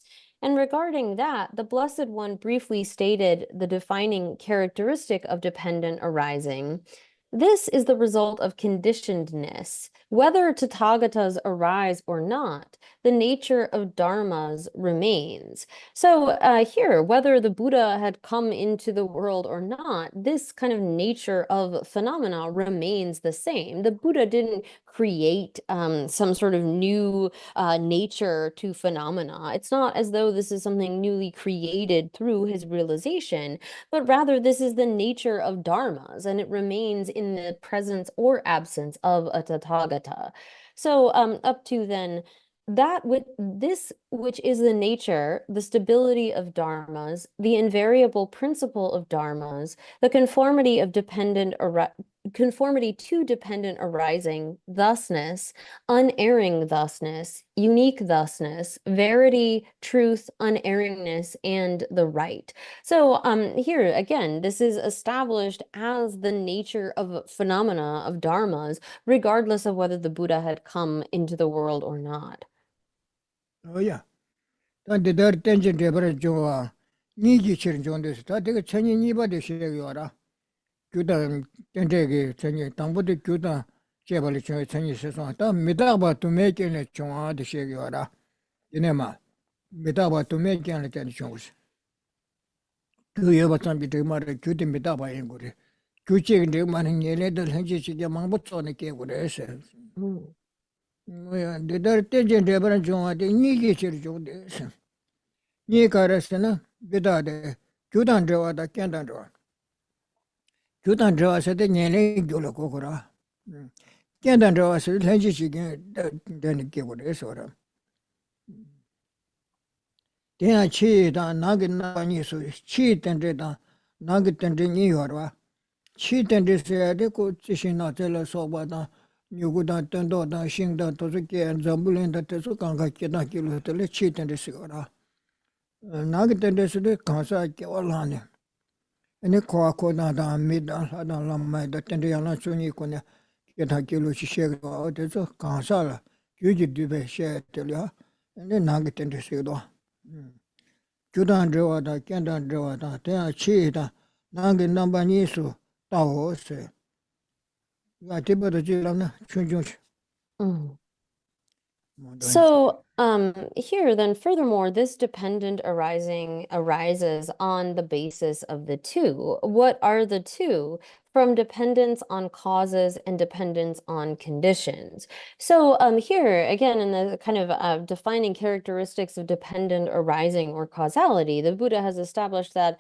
[SPEAKER 4] And regarding that, the Blessed One briefly stated the defining characteristic of dependent arising. This is the result of conditionedness. Whether Tathagatas arise or not, the nature of dharmas remains. So here, whether the Buddha had come into the world or not, this kind of nature of phenomena remains the same. The Buddha didn't create some sort of new nature to phenomena. It's not as though this is something newly created through his realization, but rather this is the nature of dharmas, and it remains in the presence or absence of a Tathagata. So up to then, that with this which is the nature, the stability of dharmas, the invariable principle of dharmas, the conformity to dependent arising, thusness, unerring thusness, unique thusness, verity, truth, unerringness, and the right. So here again, this is established as the nature of phenomena of dharmas, regardless of whether the Buddha had come into the world or not.
[SPEAKER 1] Oh yeah. Tante dar tension debra joa ni ji chirin jondes ta de chani ni ba de she yora gyuda tente ge chani tangbo de gyuda jebali chani se so ta mita ba tu me ke ne chonga de she yora ine ma mita ba tu me ke ne chen chongs tu ye ba tan bi de ma de gyude mita ba yin gore gyuche de ma ne le de hen ji chi ge mang bo cho ne ke gore se de dar tension debra joa de ni ji chirin jondes Ni karasana bidade Judan Jawada Kendan Jawa. Judan Jawa said the Nyele Gula Kokora. Kendan Jawa said Lenji then give what is order. Then chi da nugget nani so cheat and da nugget and New York. Cheat and this the coaching tell us about Yuguda Tendo, da Shing da Tozuki and Zambulin that Tezukanga Kidakil to let cheat and the cigar. Nugget and this the Kansa Kiolane. And the Coaco da mid Lama that Tendiana Chuni Kona Kitakilu Shake out as a Kansala. You do be share tell ya, and then Nugget and the cigar. Judan Jawada, Kendan Jawada, Tea Cheetah, Nugget number Nisu, Tao say. Gatiba the Jilana, Chunjuch.
[SPEAKER 4] Mm. So here then furthermore, this dependent arising arises on the basis of the two. What are the two? From dependence on causes and dependence on conditions. So here again in the kind of defining characteristics of dependent arising or causality, the Buddha has established that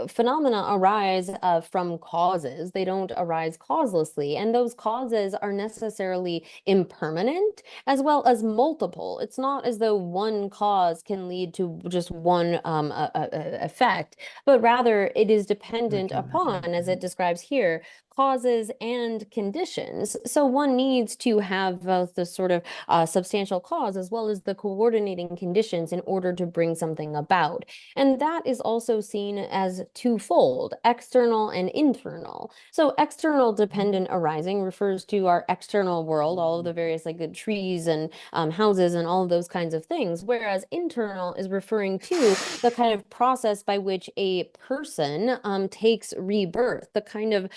[SPEAKER 4] phenomena arise from causes. They don't arise causelessly, and those causes are necessarily impermanent as well as multiple. It's not as though one cause can lead to just one effect, but rather it is dependent upon, as it describes here, causes and conditions. So one needs to have both the sort of substantial cause as well as the coordinating conditions in order to bring something about. And that is also seen as twofold, external and internal. So external dependent arising refers to our external world, all of the various like the trees and houses and all of those kinds of things, whereas internal is referring to the kind of process by which a person takes rebirth, the kind of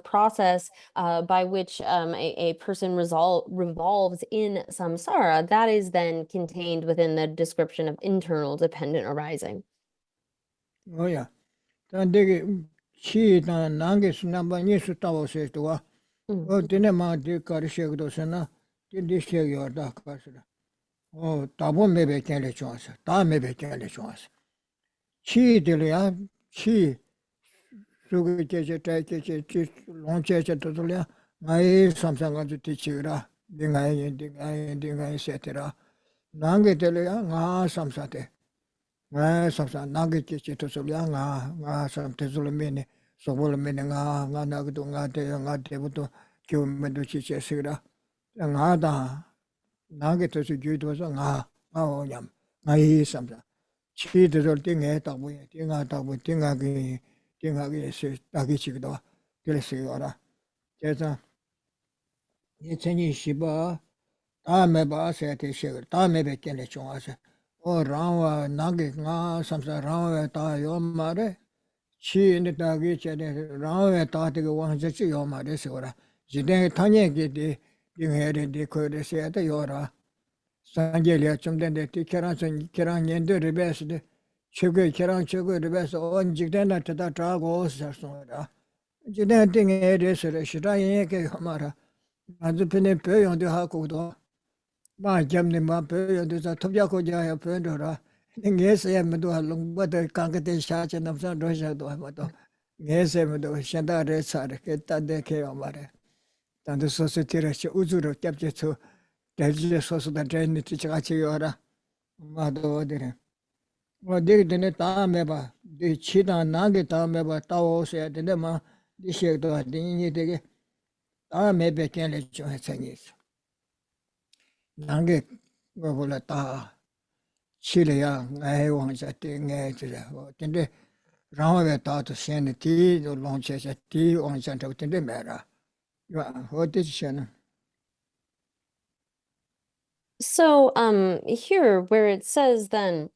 [SPEAKER 4] process by which a person revolves in samsara. That is then contained within the description of internal dependent arising.
[SPEAKER 1] Oh, yeah. Then they she done Nangis number Nisu Tao says to her. Oh, Dinema de Karishegdosana, did this year your dark person. Oh, Tabo maybe can let chance. Ta maybe can let chance. Chi delia, chi Sugi Cheche, Long Cheche Totolia, my something to teach you, Dingai, etc. Nangi delia, samsate. Samsa Nagi to Solia, some Tezulamini, Sobolamini, Nagdo, Nate, Kiumeduchi Sira, and Ada Nagito to Jude was on Yam, Nai Samsa. She the old thing at a way, Tingagi, Tagichido, Telesiora. Jetta Yetani Shiba, Tameba said a sugar, Tamebe Kenechon. Oh, Rawa Nagi Samsa Rawa Ta Yomare. She in the Tagi Rawa Tati one Jachi Yomare Sora. She then Tanya get the headed the courtesy at the Yora. Sangelia Chumden de Tikaran and Kiran Yendo the best. Sugar Kiran Sugar the best on Jigdana to that Trago Sasora. Jidan thing it is a Shirai Hamara. And the penny pay on the Hakudo. My Jamni Mape, there's a Tobiaco Jaya Pendora. Yes, I am do a long butter concrete charge and of some Rosa do Amato. Yes, I am do Shanda Resar, get that de Keomare. And the society Uzuru capture to the source of the drain to Chachiora. Mado didn't. What did the Tameba, the Chita Nagita Meba Tao said the Nema, the Shake to a dingy. I maybe can let you say Nange Gobolata Chilia, I want a thing. Tende Rama thought to send a tea or launches a tea on Santa Tendemera. What is Shannon?
[SPEAKER 4] So here where it says then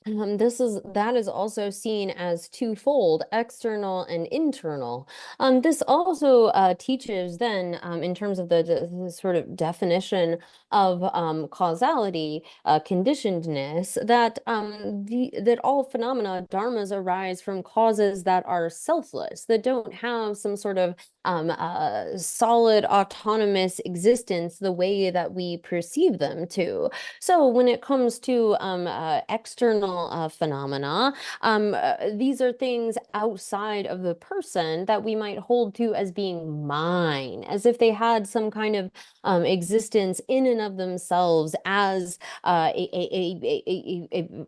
[SPEAKER 4] That is also seen as twofold, external and internal. This also teaches then, in terms of the sort of definition of causality, conditionedness, that that all phenomena, dharmas, arise from causes that are selfless, that don't have some sort of solid autonomous existence the way that we perceive them to. So when it comes to external phenomena, these are things outside of the person that we might hold to as being mine, as if they had some kind of existence in and of themselves, as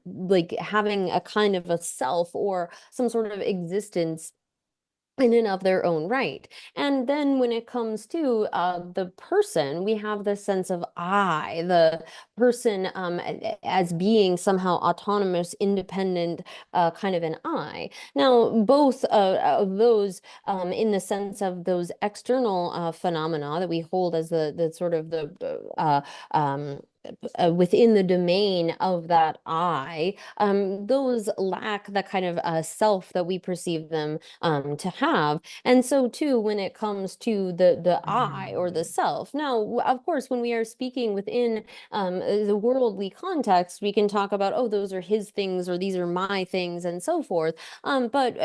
[SPEAKER 4] like having a kind of a self or some sort of existence in and of their own right. And then when it comes to the person, we have this sense of I, the person as being somehow autonomous, independent, kind of an I. Now, both of those, in the sense of those external phenomena that we hold as the sort of the within the domain of that I, those lack the kind of self that we perceive them to have. And so too, when it comes to the I or the self. Now, of course, when we are speaking within the worldly context, we can talk about, oh, those are his things or these are my things and so forth. But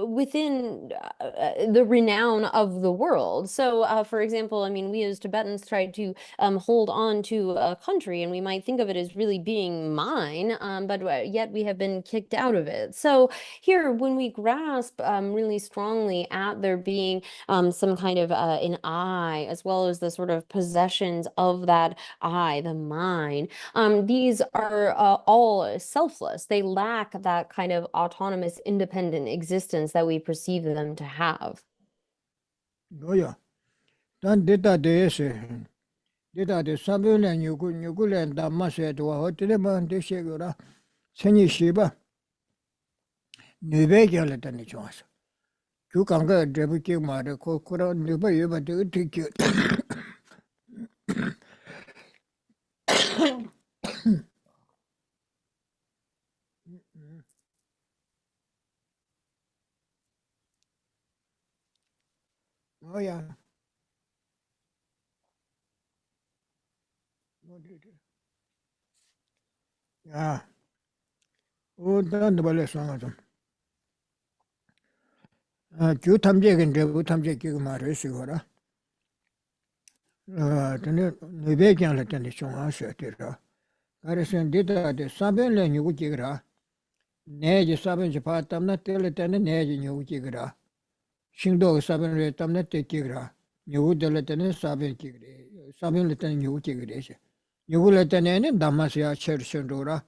[SPEAKER 4] within the renown of the world. So, for example, I mean, we as Tibetans try to hold on to a country, and we might think of it as really being mine, but yet we have been kicked out of it. So here, when we grasp really strongly at there being some kind of an I, as well as the sort of possessions of that I, the mine, these are all selfless. They lack that kind of autonomous, independent existence that we perceive them to have.
[SPEAKER 1] Oh yeah. Then data days. Data de Sabun and Yugulan Damase to a hotel de Segura. Seni Shiba. Nubegala than the choice. You can go Drebuki Mare, Kokura, Nuba, you but do take you. Oh yeah. Yeah. Oh, done the ballet song of them. Q Tamjak and Drebu Tamjak Mare Sigura. Nubegan let the song answer. Garrison did that the Sabin and Yugigra. Nage Sabin Japatam not tell it and Nage in Yugigra. Shingdo Sabin Retam not take Kigra. You would let an Sabin Kigre. Sabin let an Yugigra. You will let an end Damasia Chershendora.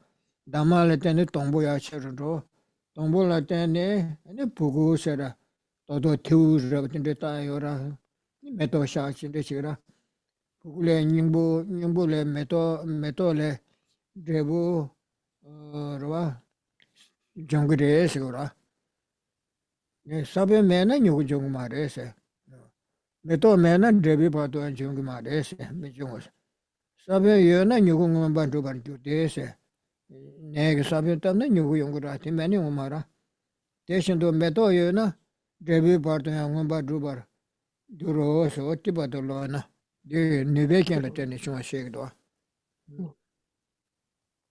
[SPEAKER 1] Dama let any Tomboya Cherdo. Tombo let any Pugu Sera. Todo two in the Tayora. Meto Sharks in the Chira. Pugule Nimbule Metole. Drebu Rova Jungre Sigura. Sabe Mena Yujung Marese. Meto Mena Drebi Pato and Jung Marese, Mijungs. Sabe Yona Yugung Bantu Bantu Dese. Neg Sabitam, Yungurati, many Umara. Station to Meto Yona, Drebi Pato and Badrubar. Duro, so Tibatolona. The Nivekan attention shake door.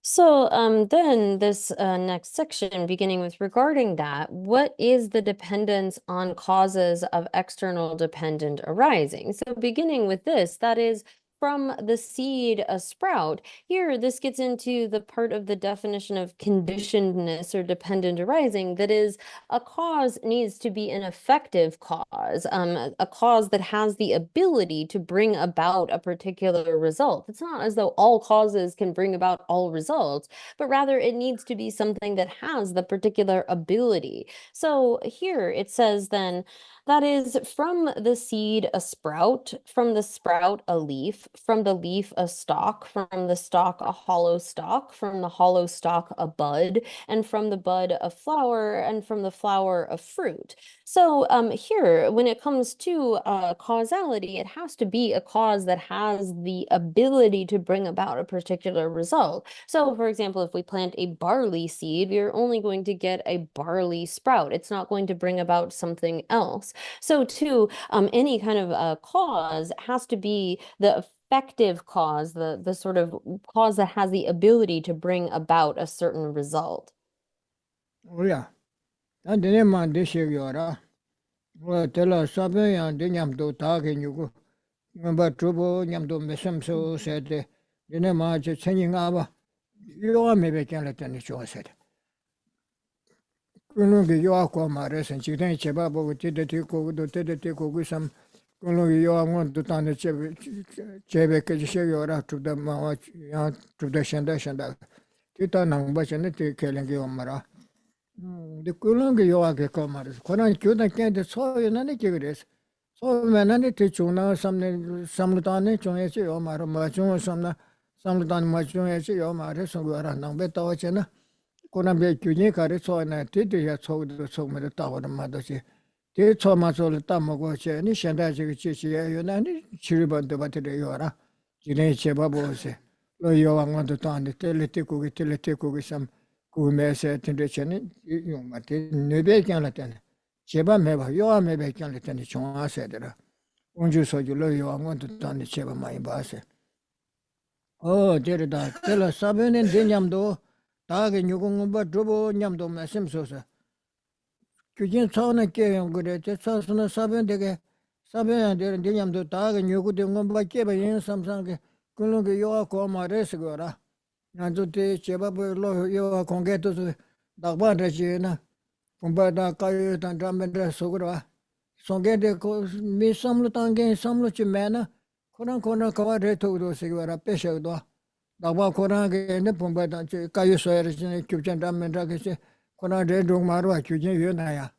[SPEAKER 4] So then this next section, beginning with regarding that, what is the dependence on causes of external dependent arising? So beginning with this, that is from the seed a sprout. Here, this gets into the part of the definition of conditionedness or dependent arising. That is, a cause needs to be an effective cause, a cause that has the ability to bring about a particular result. It's not as though all causes can bring about all results, but rather it needs to be something that has the particular ability. So here it says then, that is, from the seed a sprout, from the sprout a leaf, from the leaf a stalk, from the stalk a hollow stalk, from the hollow stalk a bud, and from the bud a flower, and from the flower a fruit. So here, when it comes to causality, it has to be a cause that has the ability to bring about a particular result. So, for example, if we plant a barley seed, we're only going to get a barley sprout. It's not going to bring about something else. So, too, any kind of cause has to be the effective cause, the sort of cause that has the ability to bring about a certain result.
[SPEAKER 1] Oh yeah. And then man this year, well, tell us something and then I'm to talk in you. Remember trouble, yam do mesam so said, then man just singing over. You are maybe can let any show said. Kunungi you are called Maris and she then Chebabo with Tedetico, the Tedetico, some Kunungi you are want to turn the Chebek Shayora to the Mawach to the Shandashan. Titanang Bachaneti killing you Mara. The Kulungi you are Comaris. Koran Kuda can't saw in any curious. So many teachuna, some Samutani, Chunesi, or Maramachun, some Samutan Machunesi, or Maris, or Nambeta. Koran be Kunika, so and I did it so the so many tower mothersi. Did so much all the Tamagoche, Nishandaji, Yunani, Chiriban the Battery Yora, Jine Chebabose. Lo you want to turn the teletico with some Kumese tension, you might never can let any. Cheba meva, you are maybe can let any chon said. Won't you so you know you want to turn the Cheba my basse? Oh, dear, tell us Sabin and Dinyamdo, Tag and Yugumba, Drobo, Yamdo, Massim Sosa. Kujin Sona came good at Sasuna Sabin de Sabin and Dinyamdo Tag and Yugumba Cheba in some sang Kulunga York or my resgora. And to teach Cheba, you are congetos, Dagbada Jena. Kumbada Kayut and Dramendra Sugra. Songede me some lutange, some luchimana, Koran Kona Kawade to do Sigara Pesha. Dawa Korange and the Pumbada Kayus in Kujan Dramendra, Koran de Dumara, Kujin Yunaya.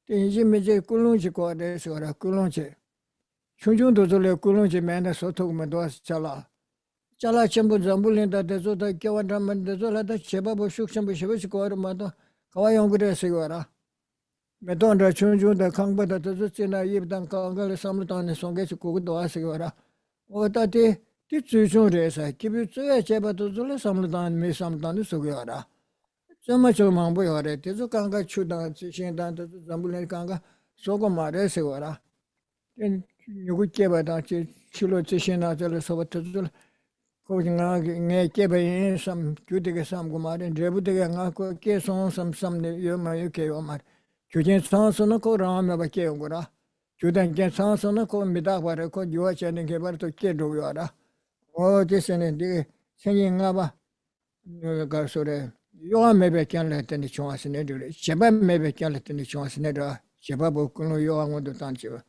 [SPEAKER 1] The Jimmy Kulunchi Codes or a Kulunche. Chunjun to the Kulunchi man, Soto Mados Chala. Chala Chambu Zambulin that the Zota Kawadam and the Zola, the Chebabo Shukshan Bishivish Koramato. Kawayongre Sigara. Medonda Chunju, the Kangba, the Zuzina, Yibdan Kangal, Samlutan, and Songet Kudo Sigara. O Tati, Titsu race, I keep it to a cheba to Zula Samlutan, Miss Samdan Sugara. So much of Mamboyore, Tizukanga Chudan, Sishin down to Zambulan Kanga, Sogomare Sigara. Then you would keep it at Chilo Tishin, Sovatazul. Coaching Keba some Kutika some Gomar and Drebutika Keson some Yoma UK Omar. Kujin Sansonoko Ram of a Keogora. Judan get Sansonoko Midawara, Kojuach and Kebar to Kedo Yara. Oh, this and the singing Abba Garsore. You are maybe can let any chance in Edra. Sheba maybe can let any chance in Edra. Shebabu Kuno, you are one to Tancho.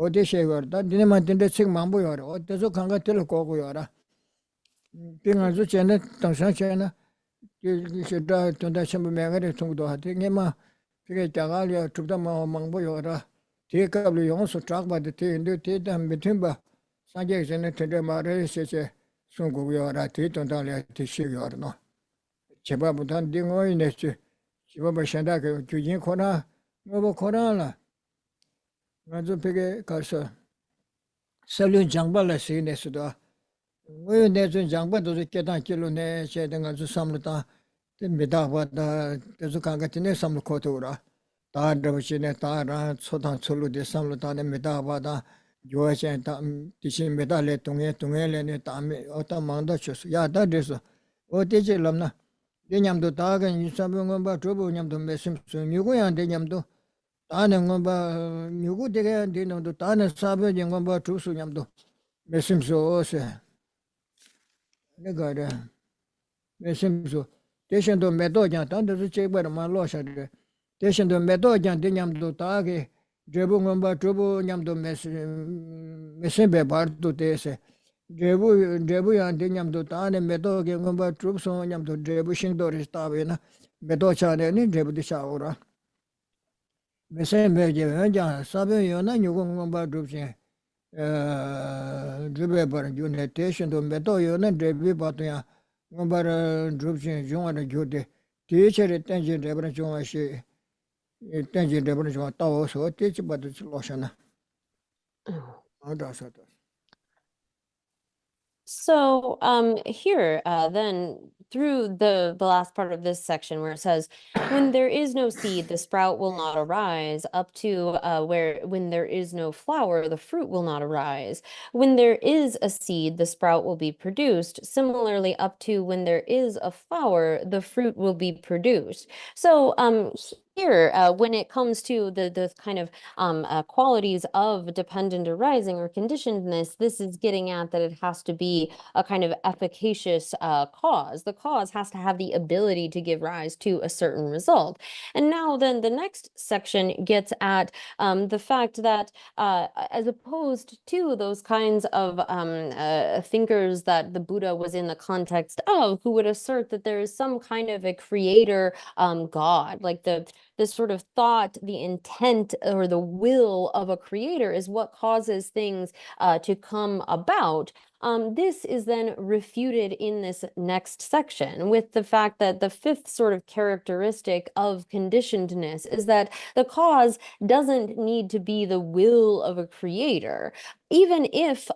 [SPEAKER 1] Oh, this shaver, that didn't mind the sing Mambo or the Zokanga Teloko Yara. Being a Zuchana, Tangsana, you should die to that some Magari to do. I think Emma, Picket Tagalia took them among Boyora. Take up the also track by the tea and do tea and betimba. Sanjay and the Mare says, Soon go your tea on Dalia to see your no. Chebabutan dingo in this Chibaba Shandaka, Jujin Kona, Novo Korala. Nazu Piggy Casa. Salute Jangbala seen this. We never jump to the Ketan Kilone, shedding as a samluta, the Medawa, the Zukangatine Samlukotura, Tadravachine Tara, Sotan Sulu, the Samlutan, and Medawada, Joash and Tishin Medale, Tungel, and Tami, Otamandachus. Yeah, that is what is it, Lamna? Denyam to Tag and you sabumba trouble yam to Messim, so you go and Denyam to Tanangamba, you go there and dinner to Tana Sabe, Yangamba, Trusuyam to Messim so. Negada Messimso. Station to Medojan, under the chamber, my loss at the station to Medojan, Dinyam to Tagi, Drepung trouble Yam to Messimbe Bart to Tese. Drebu and Dinyam to Tan and Medog troops on Yam to Drebushing Doris Tavina, Medochan and Drebu de Saura. Messimbe, Sabe, you know, you go about troops. Dribe bar june station to meto yo na dribe batuya ngbar drupchin jungwa gyode teacher tenjin debra jungwa shi tenjin debra jungwa tawo so teach badu loshana ada sa.
[SPEAKER 4] So here then through the last part of this section where it says when there is no seed the sprout will not arise up to where when there is no flower the fruit will not arise. When there is a seed the sprout will be produced. Similarly up to when there is a flower the fruit will be produced. So here when it comes to the kind of qualities of dependent arising or conditionedness, this is getting at that it has to be a kind of efficacious cause. The cause has to have the ability to give rise to a certain result. And now then the next section gets at the fact that as opposed to those kinds of thinkers that the Buddha was in the context of, who would assert that there is some kind of a creator God, like this sort of thought, the intent or the will of a creator is what causes things to come about. This is then refuted in this next section with the fact that the fifth sort of characteristic of conditionedness is that the cause doesn't need to be the will of a creator, even if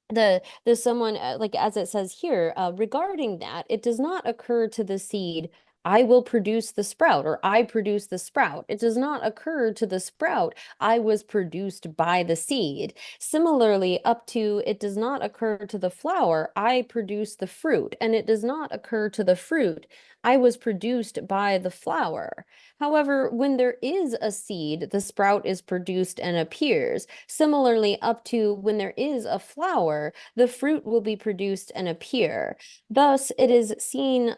[SPEAKER 4] the someone like as it says here regarding that it does not occur to the seed I will produce the sprout or I produce the sprout. It does not occur to the sprout I was produced by the seed. Similarly up to it does not occur to the flower I produce the fruit, and it does not occur to the fruit I was produced by the flower. However, when there is a seed, the sprout is produced and appears. Similarly, up to when there is a flower, the fruit will be produced and appear. Thus, it is seen,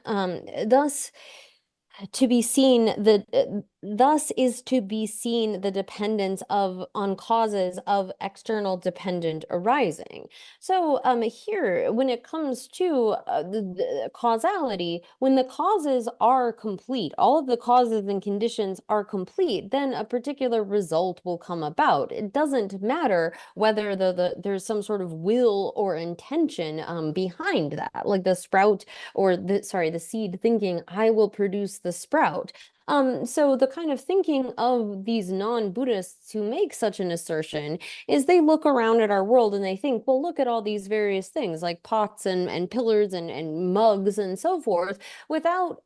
[SPEAKER 4] to be seen thus is to be seen the dependence of on causes of external dependent arising. So here when it comes to the causality, when the causes are complete, all of the causes and conditions are complete, then a particular result will come about. It doesn't matter whether there's some sort of will or intention behind that, like the sprout or the seed thinking I will produce the sprout. So the kind of thinking of these non-Buddhists who make such an assertion is they look around at our world and they think, well, look at all these various things like pots and pillars and mugs and so forth, without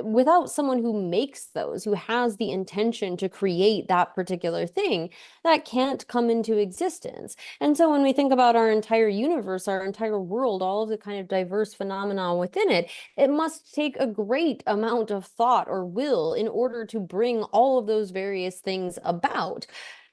[SPEAKER 4] without someone who makes those, who has the intention to create that particular thing, that can't come into existence. And so when we think about our entire universe, our entire world, all of the kind of diverse phenomena within it, it must take a great amount of thought or will in order to bring all of those various things about.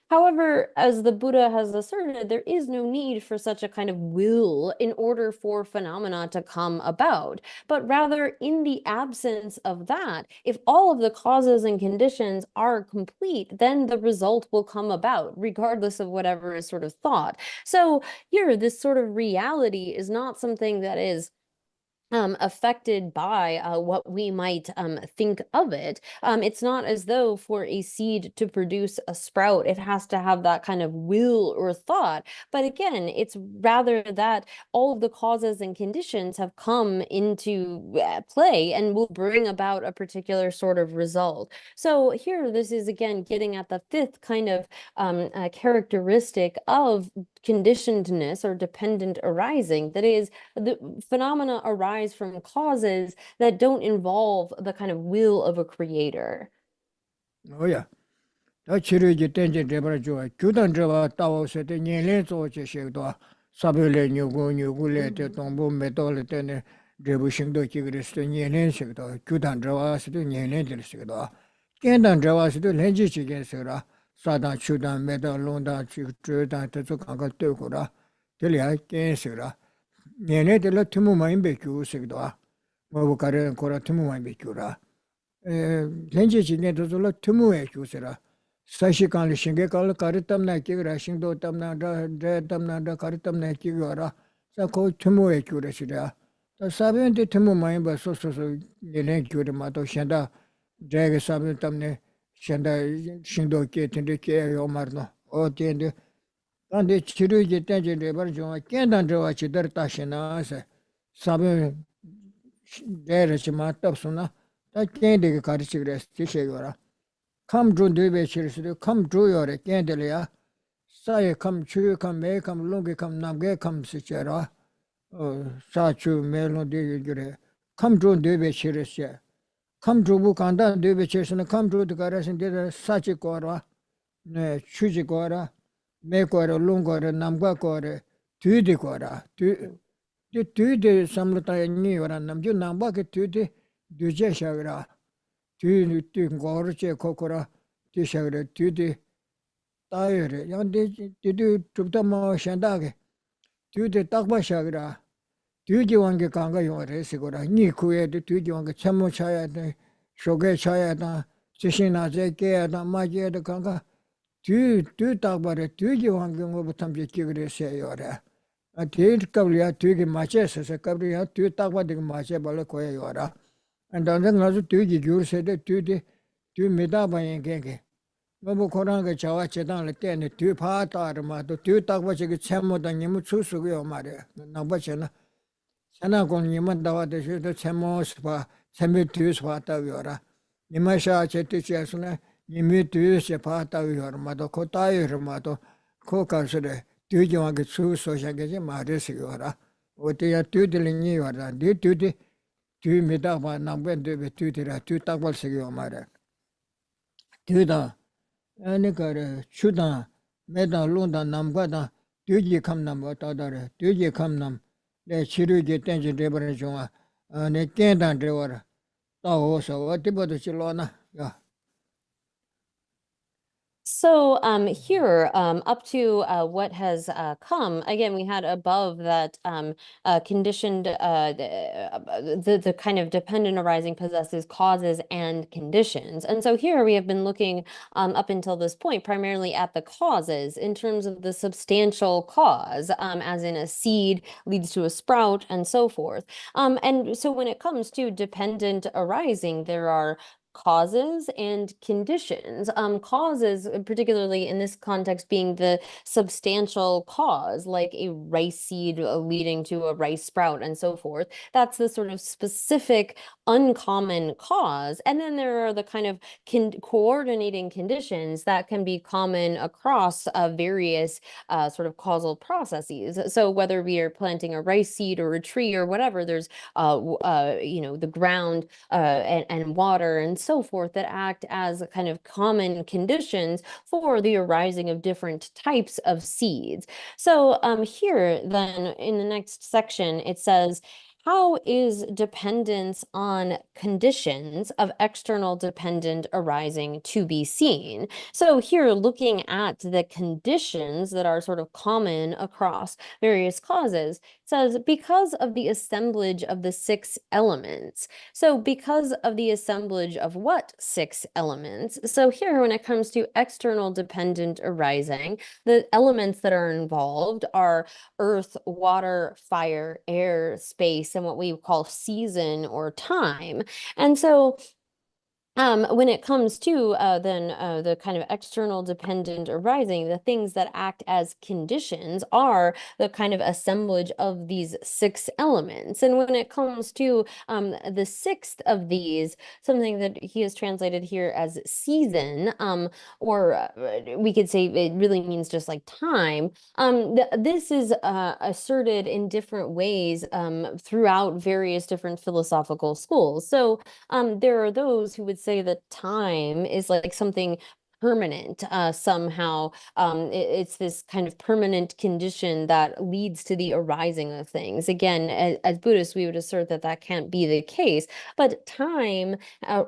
[SPEAKER 4] However, as the Buddha has asserted, there is no need for such a kind of will in order for phenomena to come about, but rather in the absence of that, if all of the causes and conditions are complete, then the result will come about, regardless of whatever is sort of thought. So here, this sort of reality is not something that is affected by what we might think of it. It's not as though for a seed to produce a sprout, it has to have that kind of will or thought. But again, it's rather that all of the causes and conditions have come into play and will bring about a particular sort of result. So here, this is again getting at the fifth kind of characteristic of conditionedness or dependent arising. That is, the phenomena arise from causes that don't involve the kind of will of a creator.
[SPEAKER 1] Oh yeah. 다 치료지 땡제 데버라 좋아. 교단 저와 따오서 때 년년 조치 시도 사별레 뉴고레 때 동부 메돌 때네 레부싱도 기그리스도 년년 시도 교단 저와서도 년년 될 시도 깬단 저와서도 렌지 지게서라 사단 추단 메돌 론다 지주단 저 강가 뜨고라 들이야 깬서라 년년 될 투무 많이 베큐 시도 뭐 가르 코라 투무 많이 베큐라 렌지 지게도 저 투무에 주세라 사시간 신경을 가르tam나 기그라 신도 tam나 tam나 가르tam나 기그라 자고 투모에 주르시라 또 사변데 투모 많이 봐서서 얘네 주르마도 챤다 제게 사변 tam네 챤다 신도 게텐데 게요 말노 어텐데 Tande chiruji tenje rebar jonga kendan rewa chidar tashina se sabi dere chima tapsuna ta kende ke kari chigres tishe yora kam dru dube chirisiri kam dru yore kendele ya saye kam chu kam me kam lungi kam namge kam si chera sa chu me lung de yure kam dru dube chirisya kam dru bu kanda dube chirisina kam dru de karasin de sachi korwa ne chuji kora me kora lung kora namga kora tüdi kora tüdi samlata ni ora namju namba ke tüdi düje shagra tüdi kora che kokora tü shagra tüdi tayere yande tüdi tupta ma shanda ke tüdi takba shagra tüdi wange kanga yore sigora ni kuye de tüdi wange chamo chaya de shoge chaya da chishina je ke da ma je de kanga tü takbare tügi wangengo butamje kigre se yore a tü kavliya tügi mache se kavliya tü takba de mache bale koya yora and then ngazu tügi gyur se de tü meda bayen genge babu koranga chawa chedan le tene tü pha tar ma to tü takba che ge chemo da nimu chusu ge mare namba chena chena kon nimu dawa de se de chemo spa chemi tü spa ta yora nima sha che tu chesna nimi tü se pha ta yor ma do ko ta yor ma do ko ka se de tü ji wa ge chu so sha ge je ma re se yora o te ya tü de ni yora de tü mi da ba na ben de be tü de ra tü ta bal se yo ma re tü da ani ka re chu da me da lu da nam ga da tü ji kham nam ba ta da re tü ji kham nam le chi ru ji ten ji de ba re jo wa ne ken da de wa ta ho so wa ti ba de chi lo na ya.
[SPEAKER 4] So here, up to what has come, again, we had above that conditioned, the kind of dependent arising possesses causes and conditions. And so here we have been looking up until this point primarily at the causes in terms of the substantial cause, as in a seed leads to a sprout and so forth. And so when it comes to dependent arising, there are causes and conditions. Causes, particularly in this context, being the substantial cause, like a rice seed leading to a rice sprout and so forth. That's the sort of specific, uncommon cause. And then there are the kind of coordinating conditions that can be common across various sort of causal processes. So whether we are planting a rice seed or a tree or whatever, there's the ground and water and so forth that act as kind of common conditions for the arising of different types of seeds. So here then in the next section, it says, how is dependence on conditions of external dependent arising to be seen? So here, looking at the conditions that are sort of common across various causes, says because of the assemblage of the 6 elements. So because of the assemblage of what 6 elements? So here, when it comes to external dependent arising, the elements that are involved are earth, water, fire, air, space, and what we call season or time. And so when it comes to the kind of external dependent arising, the things that act as conditions are the kind of assemblage of these 6 elements. And when it comes to the 6th of these, something that he has translated here as season, or we could say it really means just like time, this is asserted in different ways throughout various different philosophical schools. So there are those who would say that time is like something permanent somehow. It's this kind of permanent condition that leads to the arising of things. Again, as Buddhists, we would assert that that can't be the case, but time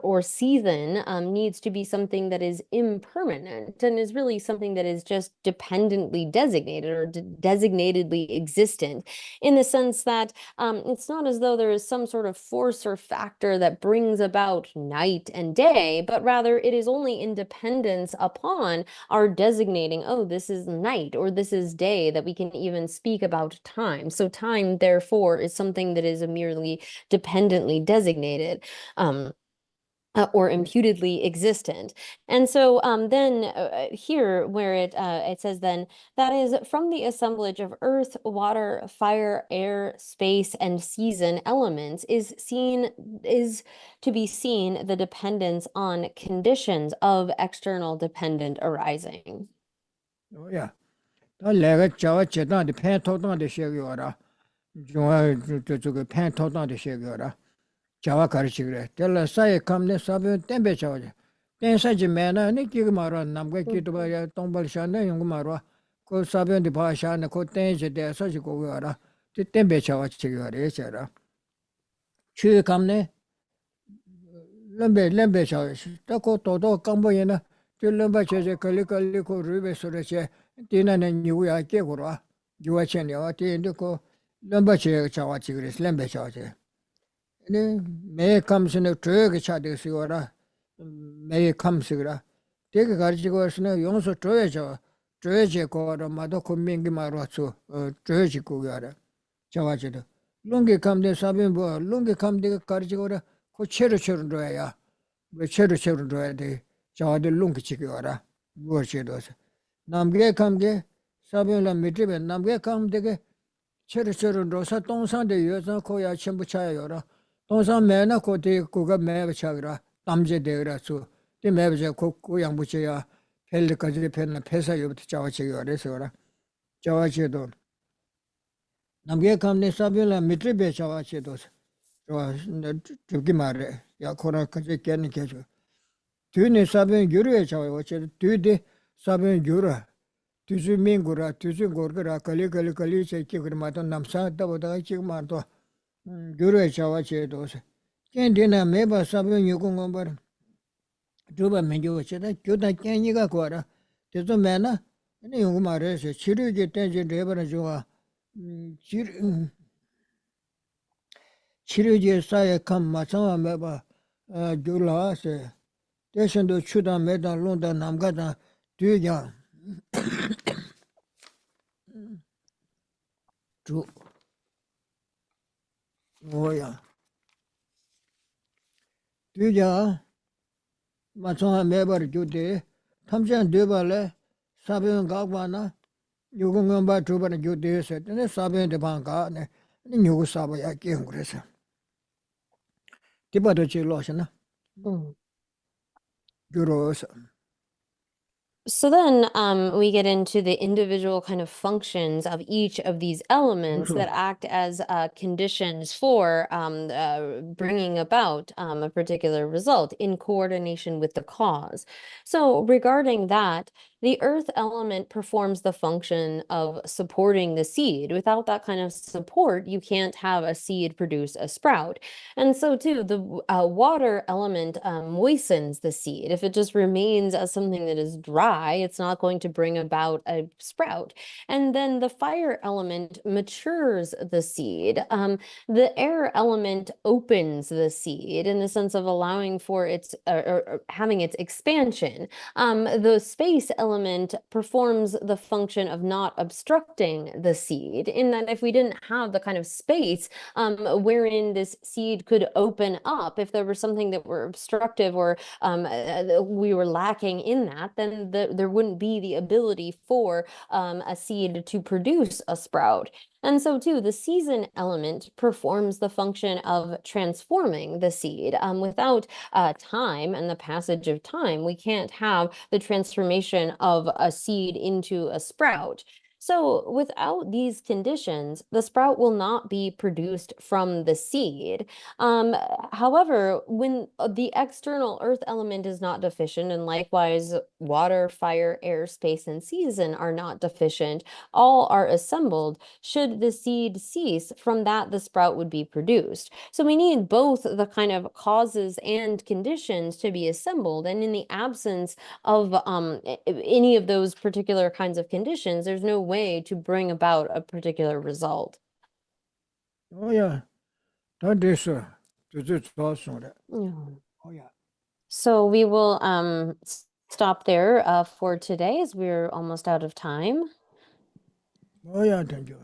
[SPEAKER 4] or season needs to be something that is impermanent and is really something that is just dependently designated or designatedly existent, in the sense that it's not as though there is some sort of force or factor that brings about night and day, but rather it is only in dependence upon our designating, oh, this is night or this is day, that we can even speak about time. So time, therefore, is something that is merely dependently designated. or imputedly existent. And so then here where it says then, that is from the assemblage of earth, water, fire, air, space, and season elements is to be seen the dependence on conditions of external dependent arising.
[SPEAKER 1] Oh yeah. 다 내가 자와 제단데 팬 토단데 시기어라. 중화 저거 팬 토단데 시기어라. 자와 가르치 그래. 텔라 사이 감네 사베 템베 자와제. 땡사지 매나 니기가 말아 남가 기도 봐야 동벌샤네 용거 말아. 그 사베인데 바샤네 그 땡제 대서지 고거라. 템베 자와 치기어라 제라. 추 감네 lembe 자와. 딱고 도도 감보이나 텔렘바 제제 걸리고 루베서레체 디나는 뉴야 깨고라. 유아천이와 디인도 lembache 자와치 그래서 lembe 자와체. 네, 매 감스는 저게 차대시거라. 매 감스그라. 되게 가르치고서는 용서 줘야죠. 줘야지 거라 마도 군민기 말았어. 줘야지 거라. 자와지도. 롱게 감데 사빈 뭐 롱게 감데 가르치고라. 그 체로 줘야. 왜 체로 줘야 돼. 자와들 롱게 치거라. 무엇이도서. 남게 감게 사빈라 미트베 남게 감데게 체로 줘서 동산데 여서 거야 전부 차요라. 동산 매나 고대 고가 매가 차그라 담제 되라서 이 매버제 고고 양부지야 펠리까지 펠나 회사 요부터 자와치기 그래서라 자와치도 남게 감네 사빌라 미트베 자와치도 저기 말해 야 코라까지 깨는 게죠 뒤에 사빈 유르에 자와치 뒤에 사빈 유르 뒤주민구라 뒤주고르라 걸리 새끼 그러마도 남사다 보다 지금 말도 gyurwe chawa che doshe. Ken dina meba sabyo nyuku ngombar. Druba menjo che da gyuda ken yiga kwara. Tezo mena, ene yungu ma re se. Chiru je tenje rebara juwa. Chiru je saye kam machawa meba gyula se. Teshendo chuda meda londa namgada duya. Dru. Oh yeah. Duja 마청아 매버 주대 탐전 되발래 사변 가고나 요공은 바 두번 주대서 근데 사변 대방가네 요거 사봐야 깨운 그래서 디바도 지로시나 주로서
[SPEAKER 4] So then we get into the individual kind of functions of each of these elements that act as conditions for bringing about a particular result in coordination with the cause. So regarding that, the earth element performs the function of supporting the seed. Without that kind of support, you can't have a seed produce a sprout. And so too, the water element moistens the seed. If it just remains as something that is dry, it's not going to bring about a sprout. And then the fire element matures the seed. The air element opens the seed in the sense of allowing for its or having its expansion. The space element performs the function of not obstructing the seed, in that if we didn't have the kind of space wherein this seed could open up, if there was something that were obstructive or we were lacking in that, then there wouldn't be the ability for a seed to produce a sprout. And so too, the season element performs the function of transforming the seed. Without time and the passage of time, we can't have the transformation of a seed into a sprout. So without these conditions, the sprout will not be produced from the seed. However, when the external earth element is not deficient, and likewise water, fire, air, space, and season are not deficient, all are assembled. Should the seed cease, from that the sprout would be produced. So we need both the kind of causes and conditions to be assembled, and in the absence of any of those particular kinds of conditions, there's no way to bring about a particular result.
[SPEAKER 1] Oh yeah. That is awesome. Oh yeah.
[SPEAKER 4] So we will stop there for today, as we're almost out of time.
[SPEAKER 1] Oh yeah, thank you.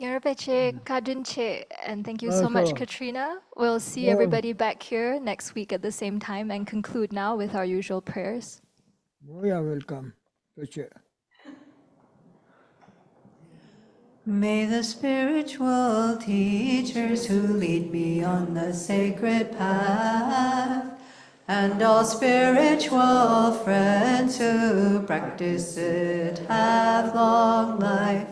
[SPEAKER 3] Rinpoche, Kadunche, and thank you so much,
[SPEAKER 1] Also,
[SPEAKER 3] Katrina. We'll see everybody back here next week at the same time and conclude now with our usual prayers.
[SPEAKER 1] you are welcome.
[SPEAKER 2] May the spiritual teachers who lead me on the sacred path and all spiritual friends who practice it have long life.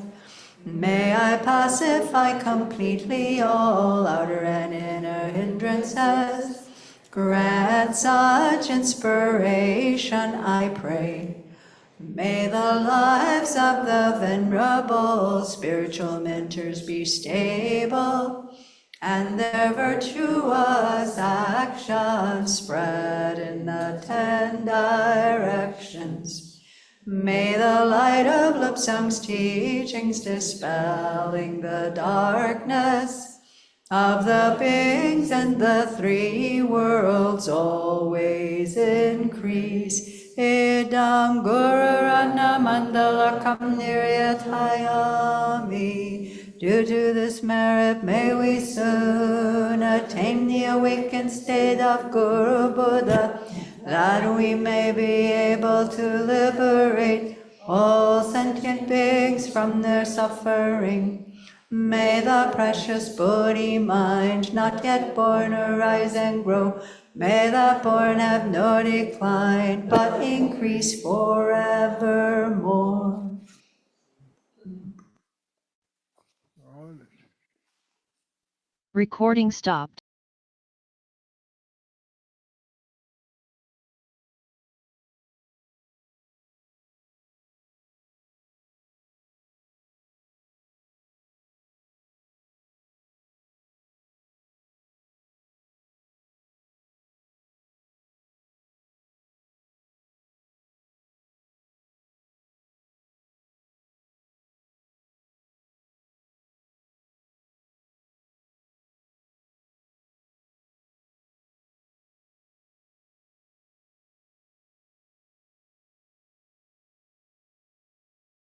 [SPEAKER 2] May I pacify completely all outer and inner hindrances. Grant such inspiration, I pray. May the lives of the venerable spiritual mentors be stable, and their virtuous actions spread in the 10 directions. May the light of Lobsang's teachings dispelling the darkness of the beings and the 3 worlds always increase. Idam Guru Rana Mandala Kam Niryatayami. Due to this merit, may we soon attain the awakened state of Guru Buddha, that we may be able to liberate all sentient beings from their suffering. May the precious Bodhi mind, not yet born, arise and grow. May the born have no decline, but increase forevermore.
[SPEAKER 5] Recording stopped.